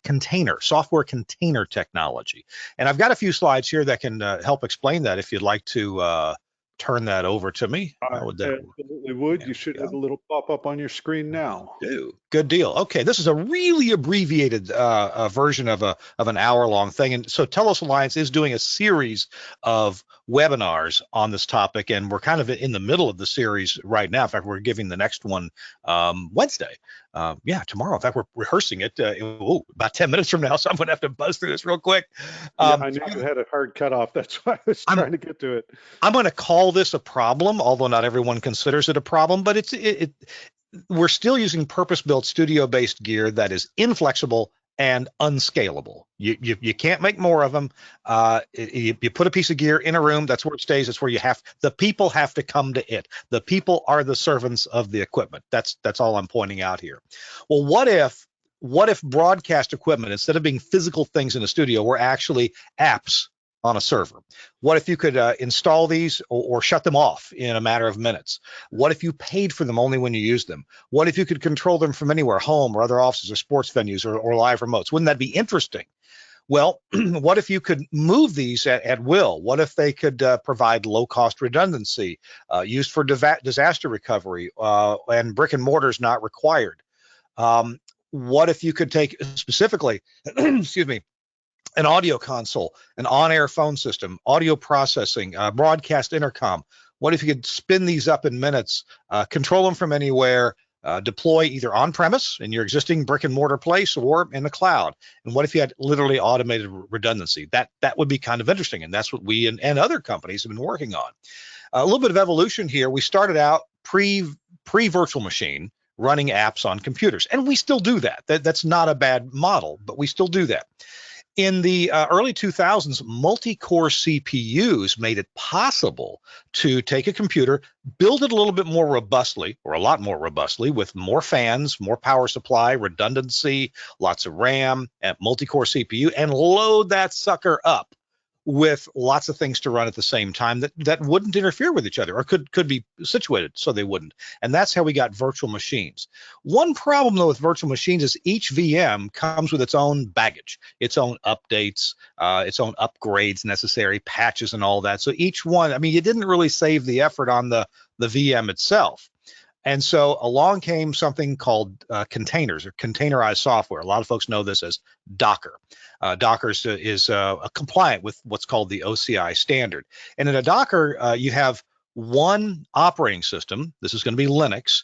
software container technology. And I've got a few slides here that can help explain that if you'd like to turn that over to me. How would that absolutely would. You should have a little pop up on your screen now. Good deal. Okay, this is a really abbreviated version of an hour-long thing, and so Telos Alliance is doing a series of webinars on this topic, and we're kind of in the middle of the series right now. In fact, we're giving the next one Wednesday. Tomorrow. In fact, we're rehearsing it about 10 minutes from now, so I'm going to have to buzz through this real quick. I knew you had a hard cutoff. That's why I was trying to get to it. I'm going to call this a problem, although not everyone considers it a problem, but we're still using purpose-built studio-based gear that is inflexible and unscalable. You can't make more of them. You put a piece of gear in a room, that's where it stays. That's where the people have to come to it. The people are the servants of the equipment. That's all I'm pointing out here. Well, what if broadcast equipment, instead of being physical things in a studio, were actually apps on a server? What if you could install these or shut them off in a matter of minutes? What if you paid for them only when you use them? What if you could control them from anywhere, home or other offices or sports venues or live remotes? Wouldn't that be interesting? Well, what if you could move these at will? What if they could provide low-cost redundancy used for disaster recovery and brick and mortars not required? What if you could take specifically, excuse me, an audio console, an on-air phone system, audio processing, broadcast intercom? What if you could spin these up in minutes, control them from anywhere, deploy either on-premise in your existing brick and mortar place or in the cloud? And what if you had literally automated redundancy? That would be kind of interesting, and that's what we and other companies have been working on. A little bit of evolution here. We started out pre-virtual machine, running apps on computers, and we still do that. That's not a bad model, but we still do that. In the early 2000s, multi-core CPUs made it possible to take a computer, build it a little bit more robustly, or a lot more robustly, with more fans, more power supply, redundancy, lots of RAM, and multi-core CPU, and load that sucker up with lots of things to run at the same time that wouldn't interfere with each other, or could be situated so they wouldn't. And that's how we got virtual machines. One problem though with virtual machines is each VM comes with its own baggage, its own updates, its own upgrades necessary, patches and all that. So each one, I mean, you didn't really save the effort on the VM itself. And so along came something called containers, or containerized software. A lot of folks know this as Docker. Docker is compliant with what's called the OCI standard. And in a Docker, you have one operating system. This is going to be Linux.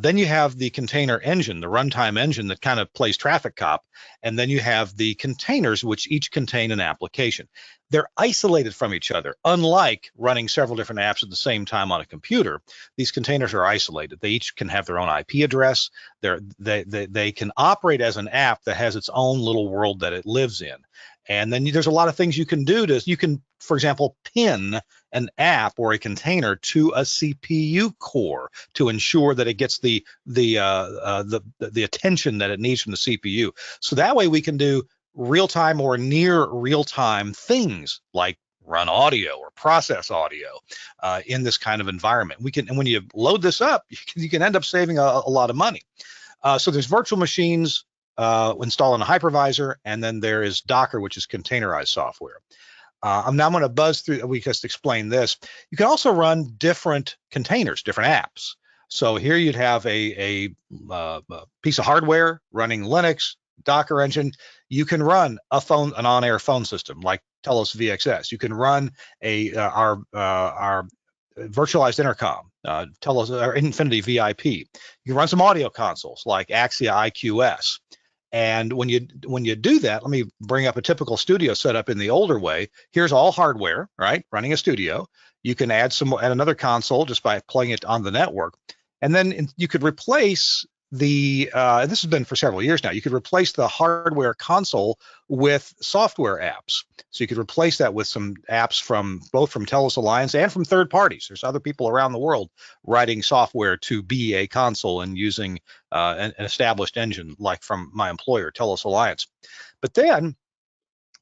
Then you have the container engine, the runtime engine that kind of plays traffic cop. And then you have the containers, which each contain an application. They're isolated from each other. Unlike running several different apps at the same time on a computer, these containers are isolated. They each can have their own IP address. They can operate as an app that has its own little world that it lives in. And then there's a lot of things you can do you can, for example, pin an app or a container to a CPU core to ensure that it gets the attention that it needs from the CPU. So that way we can do real-time or near real-time things like run audio or process audio in this kind of environment. And when you load this up, you can end up saving a lot of money. So there's virtual machines installed in a hypervisor, and then there is Docker, which is containerized software. Now I'm going to buzz through. We just explained this. You can also run different containers, different apps. So here you'd have a piece of hardware running Linux, Docker engine. You can run an on-air phone system like Telos VXS. You can run our virtualized intercom, Telos or Infinity VIP. You can run some audio consoles like Axia IQS. And when you do that, let me bring up a typical studio setup in the older way. Here's all hardware, right? Running a studio. You can add another console just by plugging it on the network. And then you could replace this has been for several years now, you could replace the hardware console with software apps. So you could replace that with some apps both from Telos Alliance and from third parties. There's other people around the world writing software to be a console and using an established engine like from my employer, Telos Alliance. But then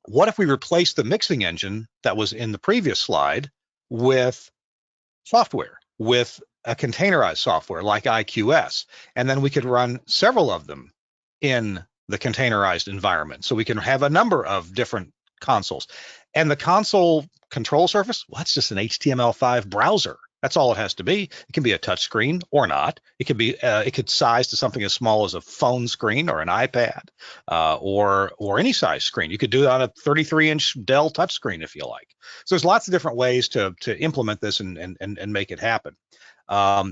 what if we replace the mixing engine that was in the previous slide with software, with a containerized software like IQS, and then we could run several of them in the containerized environment. So we can have a number of different consoles. And the console control surface, well, that's just an HTML5 browser. That's all it has to be. It can be a touch screen or not. It could be it could size to something as small as a phone screen or an iPad or any size screen. You could do it on a 33-inch Dell touchscreen if you like. So there's lots of different ways to implement this and make it happen.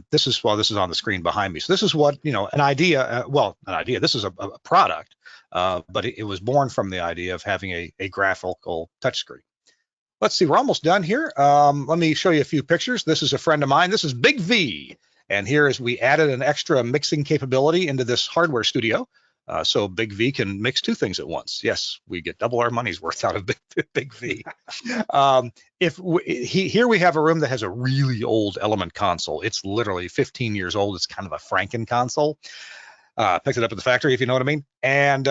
This is on the screen behind me. So this is what, an idea. This is a product, but it was born from the idea of having a graphical touchscreen. Let's see, we're almost done here. Let me show you a few pictures. This is a friend of mine. This is Big V. And here is we added an extra mixing capability into this hardware studio. So Big V can mix two things at once. Yes, we get double our money's worth out of Big V. Here we have a room that has a really old Element console. It's literally 15 years old. It's kind of a Franken console. Picked it up at the factory, if you know what I mean. And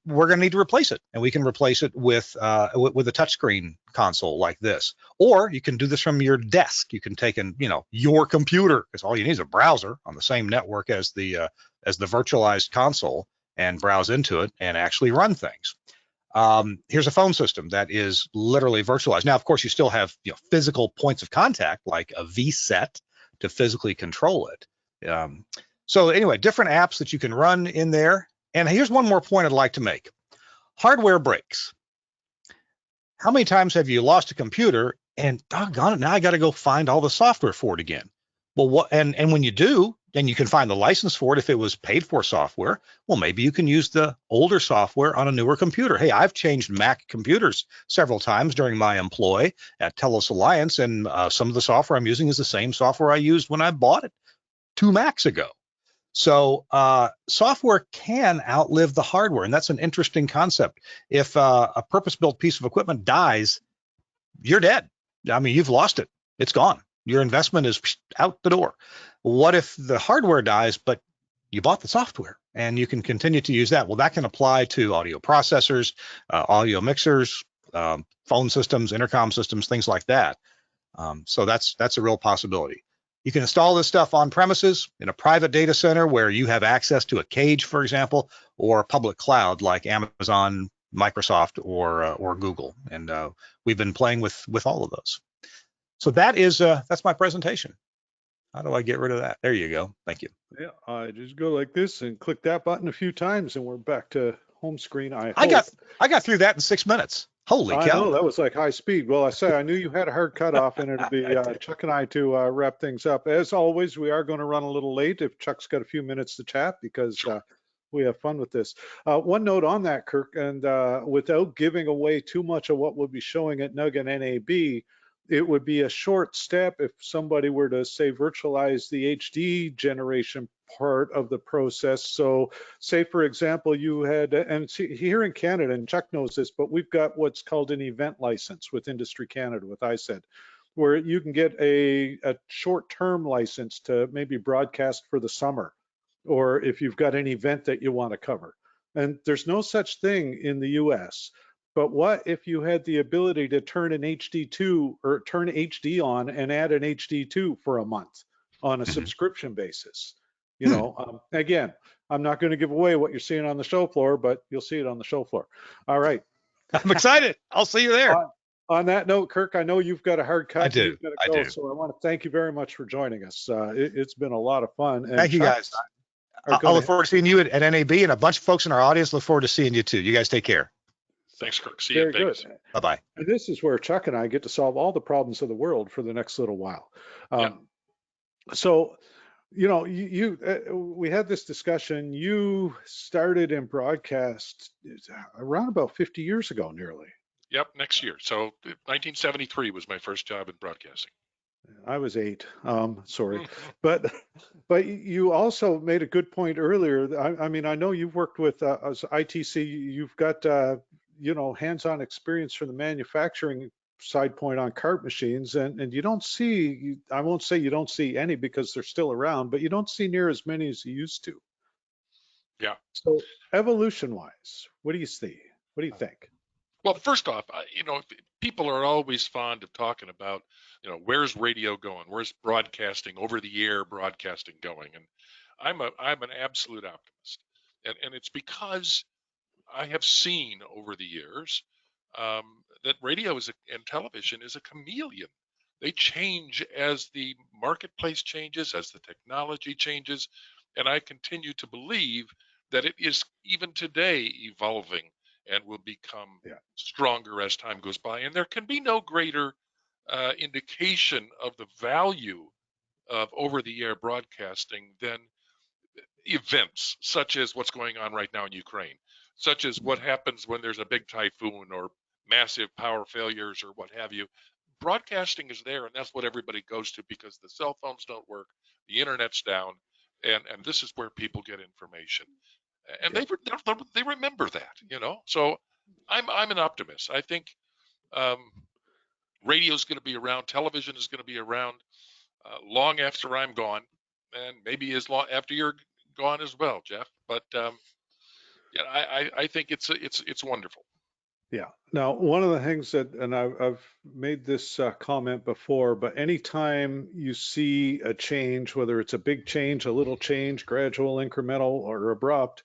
we're going to need to replace it. And we can replace it with a touchscreen console like this. Or you can do this from your desk. You can take your computer, because all you need is a browser on the same network as the virtualized console, and browse into it and actually run things. Here's a phone system that is literally virtualized. Now, of course, you still have physical points of contact like a vSet to physically control it. So anyway, different apps that you can run in there. And here's one more point I'd like to make. Hardware breaks. How many times have you lost a computer and doggone it, now I got to go find all the software for it again? Well, and when you do, and you can find the license for it if it was paid for software, well, maybe you can use the older software on a newer computer. Hey, I've changed Mac computers several times during my employ at Telos Alliance, and some of the software I'm using is the same software I used when I bought it 2 Macs ago. So software can outlive the hardware, and that's an interesting concept. If a purpose-built piece of equipment dies, you're dead. I mean, you've lost it. It's gone. Your investment is out the door. What if the hardware dies, but you bought the software and you can continue to use that? Well, that can apply to audio processors, audio mixers, phone systems, intercom systems, things like that. So that's a real possibility. You can install this stuff on premises in a private data center where you have access to a cage, for example, or public cloud like Amazon, Microsoft, or Google. And we've been playing with all of those. So that's my presentation. How do I get rid of that? There you go. Thank you. Yeah, I just go like this and click that button a few times, and we're back to home screen. I got through that in 6 minutes. Holy I cow! know that was like high speed. Well, I knew you had a hard cutoff, and it'll be Chuck and I to wrap things up. As always, we are going to run a little late if Chuck's got a few minutes to chat because we have fun with this. One note on that, Kirk, and without giving away too much of what we'll be showing at NUG and NAB, it would be a short step if somebody were to say virtualize the HD generation part of the process. So say, for example, you had, and see, here in Canada, and Chuck knows this, but we've got what's called an event license with Industry Canada, with ISED, where you can get a short-term license to maybe broadcast for the summer, or if you've got an event that you want to cover. And there's no such thing in the US. But what if you had the ability to turn an HD2 or turn HD on and add an HD2 for a month on a subscription basis? You know, again, I'm not going to give away what you're seeing on the show floor, but you'll see it on the show floor. All right. I'm excited. I'll see you there. On that note, Kirk, I know you've got a hard cut. I do. You've got to go, so I want to thank you very much for joining us. It's been a lot of fun. And thank you, Chuck, guys. I'll look forward to seeing you at NAB, and a bunch of folks in our audience look forward to seeing you too. You guys take care. Thanks, Kirk. See you. Very good. Bye-bye. And this is where Chuck and I get to solve all the problems of the world for the next little while. So, you know, we had this discussion. You started in broadcast around about 50 years ago, nearly. Yep, next year. So 1973 was my first job in broadcasting. I was 8. Sorry, but you also made a good point earlier. I mean, I know you've worked with as ITC. You've got you know, hands-on experience from the manufacturing side point on cart machines, and you don't see. I won't say you don't see any because they're still around, but you don't see near as many as you used to. Yeah. So evolution-wise, what do you see? What do you think? Well, first off, you know, people are always fond of talking about, you know, where's radio going? Where's broadcasting, over the air broadcasting going? And I'm an absolute optimist. And it's because I have seen over the years that radio and television is a chameleon. They change as the marketplace changes, as the technology changes. And I continue to believe that it is even today evolving and will become stronger as time goes by. And there can be no greater indication of the value of over-the-air broadcasting than events such as what's going on right now in Ukraine, such as what happens when there's a big typhoon or massive power failures or what have you. Broadcasting is there, and that's what everybody goes to because the cell phones don't work, the internet's down, and this is where people get information. And they remember that, you know. So I'm an optimist. I think radio is going to be around, television is going to be around long after I'm gone, and maybe as long after you're gone as well, Jeff. But yeah, I think it's wonderful. Yeah. Now, one of the things that, and I've made this comment before, but anytime you see a change, whether it's a big change, a little change, gradual, incremental, or abrupt,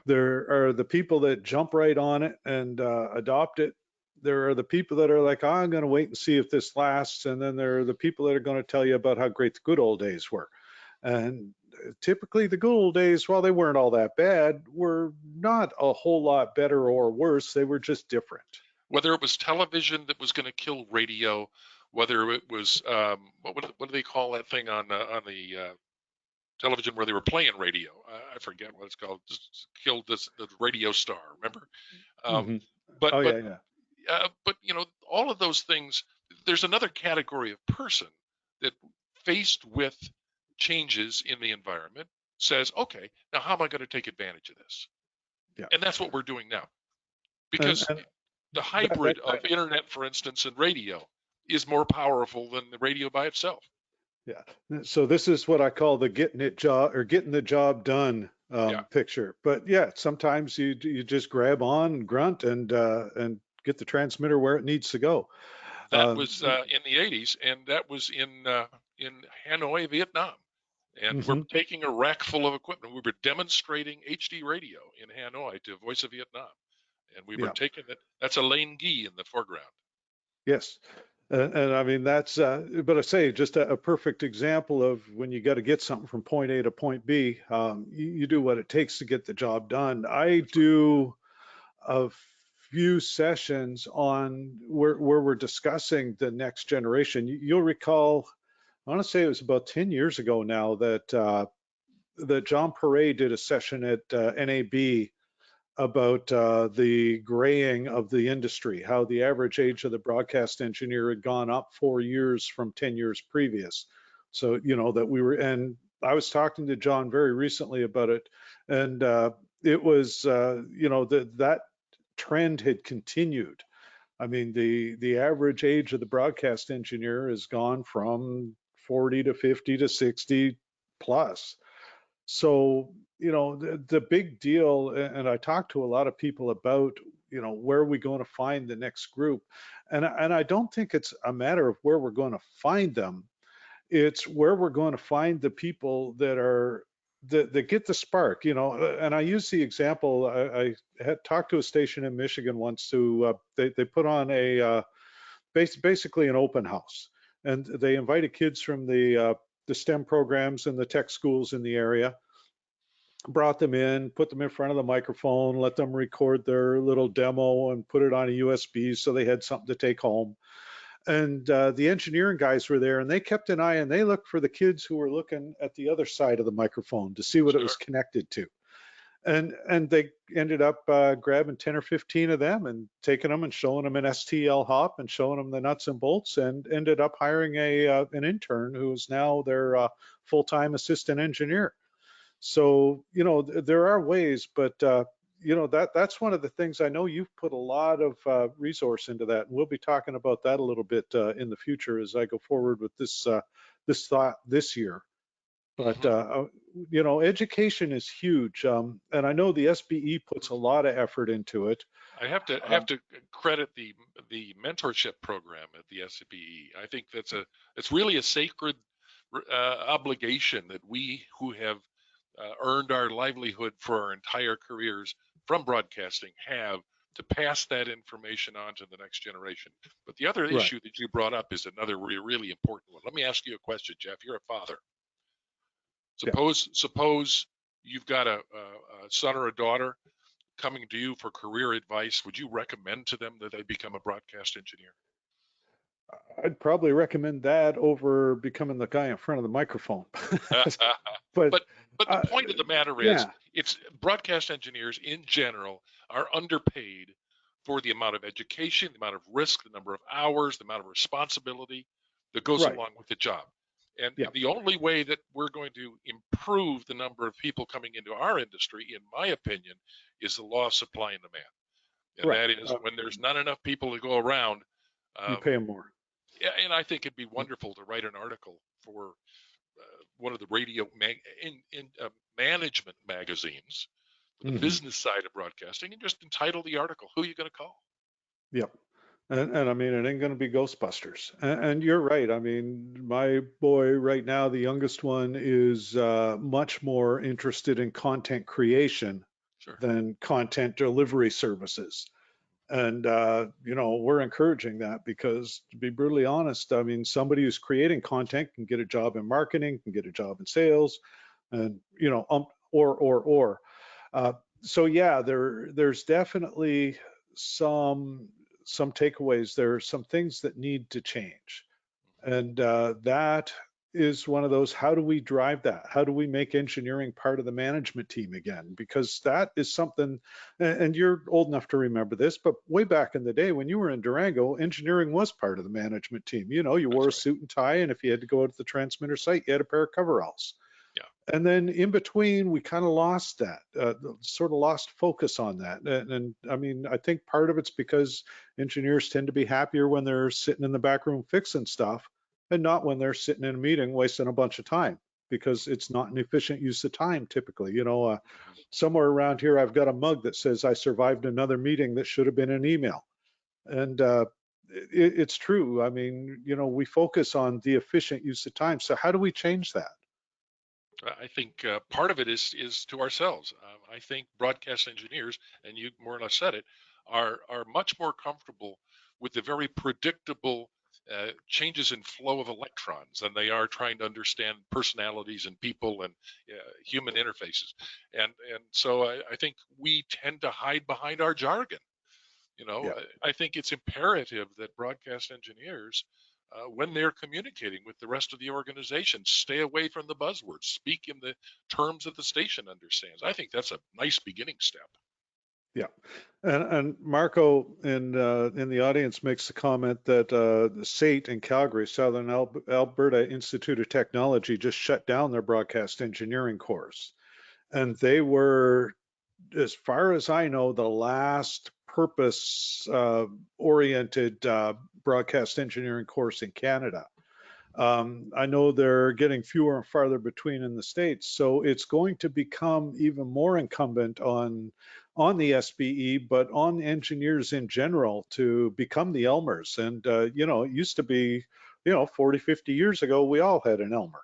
there are the people that jump right on it and adopt it. There are the people that are like, I'm going to wait and see if this lasts. And then there are the people that are going to tell you about how great the good old days were. And typically the good old days, while they weren't all that bad, were not a whole lot better or worse. They were just different. Whether it was television that was going to kill radio, whether it was what do they call that thing on the television where they were playing radio? I forget what it's called. Just killed the radio star. Remember? But you know, all of those things. There's another category of person that, faced with changes in the environment, says, okay, now how am I going to take advantage of this? Yeah. And that's what we're doing now. Because the hybrid of internet, for instance, and radio is more powerful than the radio by itself. Yeah. So this is what I call the getting the job done picture. But yeah, sometimes you just grab on and grunt and get the transmitter where it needs to go. That was in the 80s, and that was in Hanoi, Vietnam. And we're mhm, taking a rack full of equipment. We were demonstrating HD radio in Hanoi to Voice of Vietnam, and we were yeah, taking it. That's a Lane Gee in the foreground. yes. And I mean, that's, but I say, just a perfect example of when you got to get something from point A to point B, you do what it takes to get the job done. I That's right. do a few sessions on where we're discussing the next generation. You'll recall, I want to say it was about 10 years ago now that John Perret did a session at NAB about the graying of the industry, how the average age of the broadcast engineer had gone up 4 years from 10 years previous. So, that we were, and I was talking to John very recently about it, and it was, that trend had continued. I mean, the average age of the broadcast engineer has gone from 40 to 50 to 60 plus. So, the big deal, and I talked to a lot of people about, where are we going to find the next group? And I don't think it's a matter of where we're going to find them. It's where we're going to find the people that get the spark, and I use the example, I had talked to a station in Michigan once who they put on basically an open house, and they invited kids from the STEM programs and the tech schools in the area, brought them in, put them in front of the microphone, let them record their little demo and put it on a USB so they had something to take home. And the engineering guys were there, and they kept an eye, and they looked for the kids who were looking at the other side of the microphone to see what it Sure. was connected to. And they ended up grabbing 10 or 15 of them and taking them and showing them an STL hop and showing them the nuts and bolts, and ended up hiring an intern who is now their full-time assistant engineer. So, there are ways, but that's one of the things. I know you've put a lot of resource into that, and we'll be talking about that a little bit in the future as I go forward with this thought this year. But education is huge, and I know the SBE puts a lot of effort into it. I have to credit the mentorship program at the SBE. I think it's really a sacred obligation that we who have earned our livelihood for our entire careers from broadcasting have to pass that information on to the next generation. But the other Right. issue that you brought up is another really important one. Let me ask you a question, Jeff. You're a father. Yeah. Suppose you've got a son or a daughter coming to you for career advice. Would you recommend to them that they become a broadcast engineer? I'd probably recommend that over becoming the guy in front of the microphone. But But the point of the matter is, yeah, it's broadcast engineers in general are underpaid for the amount of education, the amount of risk, the number of hours, the amount of responsibility that goes right. along with the job. And Yeah. the only way that we're going to improve the number of people coming into our industry, in my opinion, is the law of supply and demand. And Right. that is when there's not enough people to go around. You Um, pay them more. yeah, and I think it'd be wonderful to write an article for one of the radio management magazines, the Hmm. business side of broadcasting, and just entitle the article, "Who are you going to call?" Yep. And I mean, it ain't going to be Ghostbusters. And you're right. I mean, my boy right now, the youngest one, is much more interested in content creation Sure. than content delivery services. And, we're encouraging that because, to be brutally honest, I mean, somebody who's creating content can get a job in marketing, can get a job in sales, and, or. So yeah, there's definitely some some takeaways. There are some things that need to change, and that is one of those. How do we drive that? How do we make engineering part of the management team again? Because that is something, and you're old enough to remember this, but way back in the day when you were in Durango, engineering was part of the management team. You wore That's a right. suit and tie, and if you had to go out to the transmitter site, you had a pair of coveralls. Yeah. And then in between, we kind of lost that, sort of lost focus on that. And I mean, I think part of it's because engineers tend to be happier when they're sitting in the back room fixing stuff and not when they're sitting in a meeting wasting a bunch of time, because it's not an efficient use of time typically. Mhm. Somewhere around here, I've got a mug that says I survived another meeting that should have been an email. And it's true. I mean, we focus on the efficient use of time. So how do we change that? I think part of it is to ourselves. I think broadcast engineers, and you more or less said it, are much more comfortable with the very predictable changes in flow of electrons than they are trying to understand personalities and people and human interfaces. And so I think we tend to hide behind our jargon. Yeah. I think it's imperative that broadcast engineers, when they're communicating with the rest of the organization, stay away from the buzzwords, speak in the terms that the station understands. I think that's a nice beginning step. Yeah, and Marco in the audience makes the comment that the SAIT in Calgary, Southern Alberta Institute of Technology, just shut down their broadcast engineering course, and they were, as far as I know, the last purpose oriented broadcast engineering course in Canada. I know they're getting fewer and farther between in the States, so it's going to become even more incumbent on the SBE, but on engineers in general to become the Elmers. And, it used to be, 40, 50 years ago, we all had an Elmer.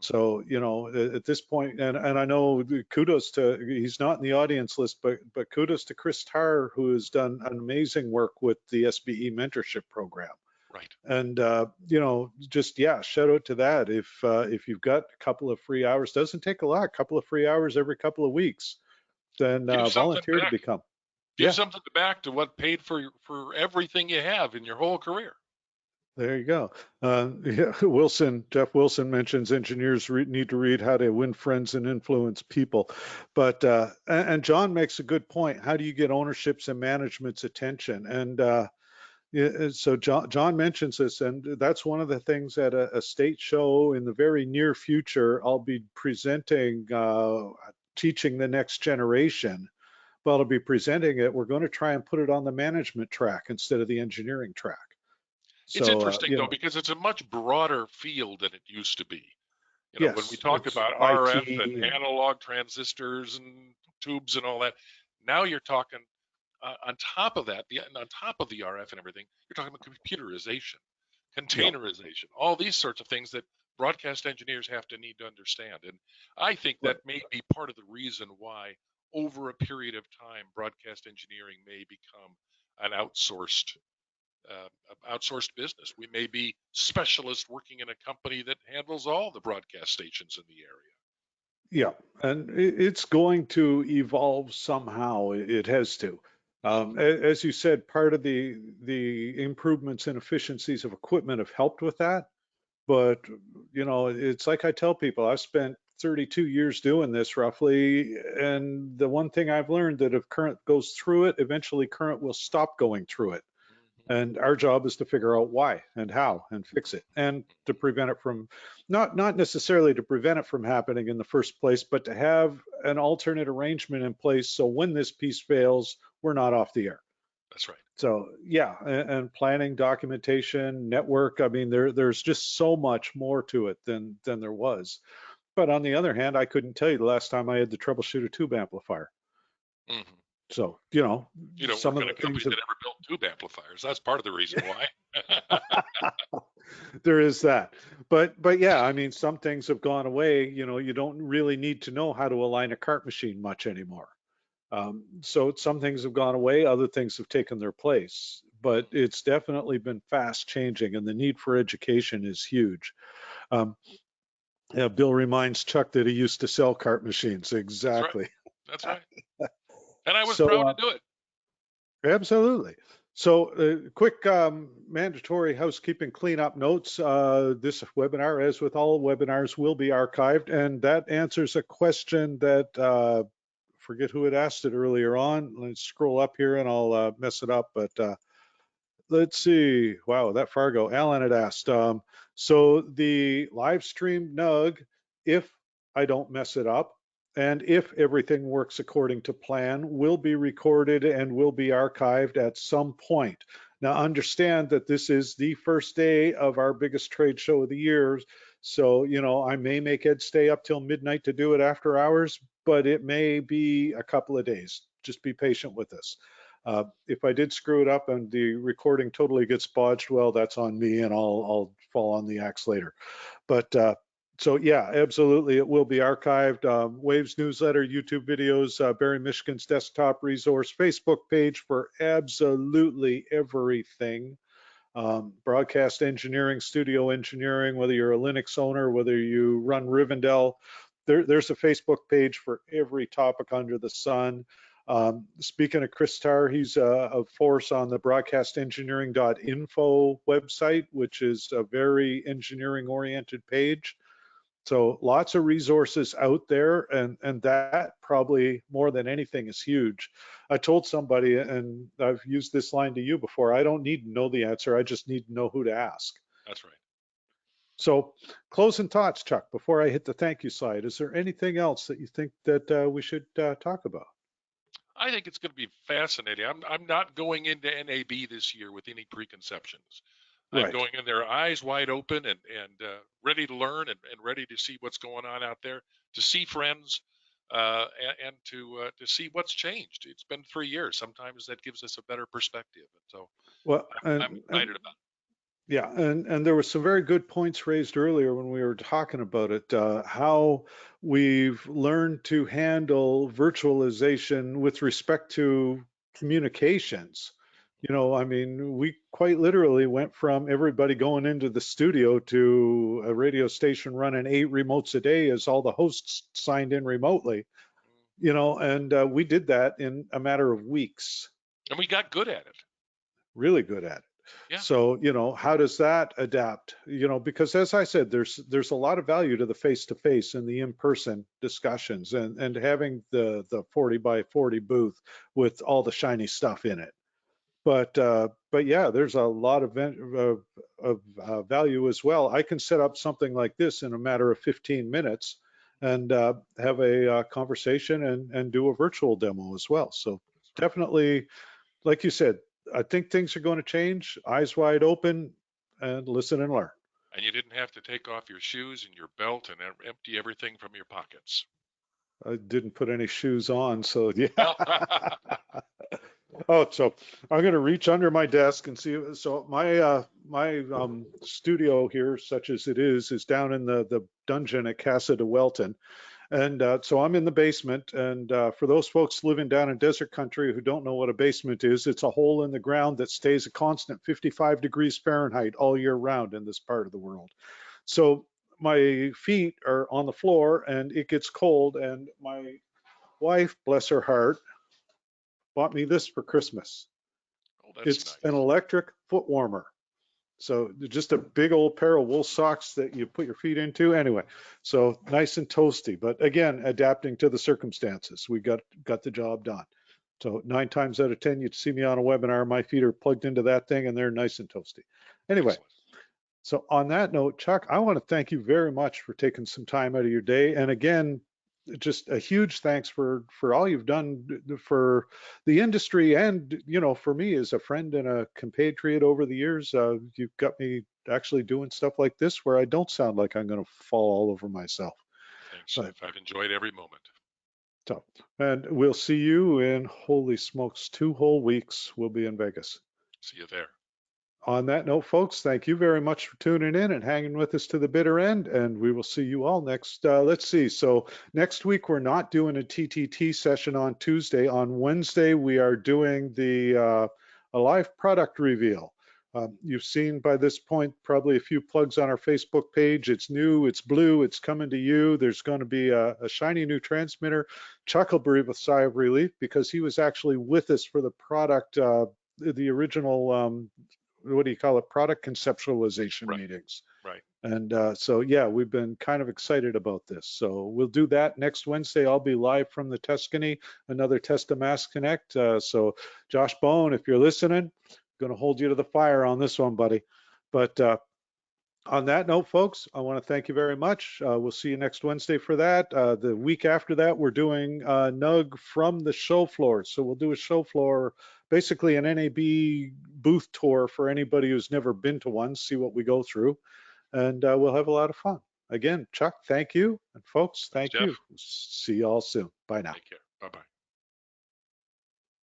So, at this point, and I know kudos to, he's not in the audience list, but kudos to Chris Tarr, who has done an amazing work with the SBE mentorship program. Right. And, just, yeah, shout out to that. If you've got a couple of free hours, doesn't take a lot, a couple of free hours every couple of weeks, then volunteer to become. Give something back to what paid for everything you have in your whole career. There you go. Yeah, Jeff Wilson mentions engineers need to read How to Win Friends and Influence People. But, and John makes a good point. How do you get ownership's and management's attention? And so John mentions this, and that's one of the things at a state show in the very near future. I'll be presenting, teaching the next generation. But I'll be presenting it. We're going to try and put it on the management track instead of the engineering track. It's So, interesting though, because it's a much broader field than it used to be. Yes, when we talk about IT RF and analog transistors and tubes and all that, now you're talking on top of that, on top of the RF and everything, you're talking about computerization, containerization, all these sorts of things that broadcast engineers have to need to understand. And I think that may be part of the reason why over a period of time, broadcast engineering may become an outsourced business. We may be specialists working in a company that handles all the broadcast stations in the area. Yeah, and it's going to evolve somehow. It has to. As you said, part of the improvements in efficiencies of equipment have helped with that. But, it's like I tell people, I've spent 32 years doing this roughly. And the one thing I've learned that if current goes through it, eventually current will stop going through it. And our job is to figure out why and how and fix it and to prevent it from, not necessarily to prevent it from happening in the first place, but to have an alternate arrangement in place so when this piece fails, we're not off the air. That's right. So yeah, and planning, documentation, network. I mean, there's just so much more to it than there was. But on the other hand, I couldn't tell you the last time I had to troubleshoot a tube amplifier. Mm-hmm. So, some of the companies that ever built tube amplifiers. That's part of the reason why. There is that. But yeah, I mean, some things have gone away. You don't really need to know how to align a cart machine much anymore. So some things have gone away, other things have taken their place. But it's definitely been fast changing, and the need for education is huge. Yeah, Bill reminds Chuck that he used to sell cart machines. Exactly. That's right. And I was proud to do it. Absolutely. So quick mandatory housekeeping cleanup notes. This webinar, as with all webinars, will be archived, and that answers a question that, forget who had asked it earlier on. Let's scroll up here and I'll mess it up, but let's see. Wow, that far ago. Alan had asked. So the live stream NUG, if I don't mess it up, and if everything works according to plan, will be recorded and will be archived at some point. Now understand that this is the first day of our biggest trade show of the year. So, I may make Ed stay up till midnight to do it after hours, but it may be a couple of days. Just be patient with us. If I did screw it up and the recording totally gets bodged, well, that's on me, and I'll fall on the axe later. But so yeah, absolutely, it will be archived. Waves newsletter, YouTube videos, Barry Michigan's desktop resource, Facebook page for absolutely everything. Broadcast engineering, studio engineering, whether you're a Linux owner, whether you run Rivendell, there's a Facebook page for every topic under the sun. Speaking of Chris Tarr, he's a force on the broadcastengineering.info website, which is a very engineering oriented page. So lots of resources out there, and that probably more than anything is huge. I told somebody, and I've used this line to you before, I don't need to know the answer, I just need to know who to ask. That's right. So closing thoughts, Chuck, before I hit the thank you slide, is there anything else that you think that we should talk about? I think it's going to be fascinating. I'm not going into NAB this year with any preconceptions. I'm Right. going in there eyes wide open and ready to learn and ready to see what's going on out there, to see friends, and to see what's changed. It's been 3 years. Sometimes that gives us a better perspective. And so Well, I'm excited about it. yeah, and there were some very good points raised earlier when we were talking about it, how we've learned to handle virtualization with respect to communications. You know, I mean, we quite literally went from everybody going into the studio to a radio station running 8 remotes a day as all the hosts signed in remotely, you know, and we did that in a matter of weeks. And we got good at it. Really good at it. Yeah. So, you know, how does that adapt? You know, because as I said, there's a lot of value to the face-to-face and the in-person discussions, and having the 40 by 40 booth with all the shiny stuff in it. But yeah, there's a lot of value as well. I can set up something like this in a matter of 15 minutes and have a conversation and do a virtual demo as well. So definitely, like you said, I think things are going to change. Eyes wide open and listen and learn. And you didn't have to take off your shoes and your belt and empty everything from your pockets. I didn't put any shoes on, so yeah. Oh, so I'm going to reach under my desk and see. So my studio here, such as it is down in the dungeon at Casa de Welton. And so I'm in the basement, and for those folks living down in desert country who don't know what a basement is, it's a hole in the ground that stays a constant 55 degrees Fahrenheit all year round in this part of the world. So my feet are on the floor and it gets cold, and my wife, bless her heart, bought me this for Christmas. Oh, that's It's nice. an electric foot warmer. So just a big old pair of wool socks that you put your feet into. Anyway, so nice and toasty, but again, adapting to the circumstances. We got the job done. So 9 times out of 10, you'd see me on a webinar, my feet are plugged into that thing and they're nice and toasty. Anyway, Excellent. so on that note, Chuck, I want to thank you very much for taking some time out of your day. And again, just a huge thanks for all you've done for the industry, and you know, for me as a friend and a compatriot over the years. You've got me actually doing stuff like this where I don't sound like I'm going to fall all over myself. Thanks, Jeff. I've enjoyed every moment. So, and we'll see you in, holy smokes, 2 whole weeks. We'll be in Vegas. See you there. On that note, folks, thank you very much for tuning in and hanging with us to the bitter end, and we will see you all next. Let's see. So next week, we're not doing a TTT session on Tuesday. On Wednesday, we are doing a live product reveal. You've seen by this point probably a few plugs on our Facebook page. It's new, it's blue, it's coming to you. There's going to be a shiny new transmitter. Chuck will breathe a sigh of relief because he was actually with us for the product, the original what do you call it, product conceptualization Right. meetings. Right. And so, yeah, we've been kind of excited about this. So we'll do that next Wednesday. I'll be live from the Tuscany, another Testa Mass Connect. So Josh Bone, if you're listening, going to hold you to the fire on this one, buddy. But on that note, folks, I want to thank you very much. We'll see you next Wednesday for that. The week after that, we're doing NUG from the show floor. So we'll do a show floor, basically an NAB booth tour for anybody who's never been to one, see what we go through, and we'll have a lot of fun. Again, Chuck, thank you. And folks, thank Jeff. you. See you all soon. Bye now. Take care. Bye-bye.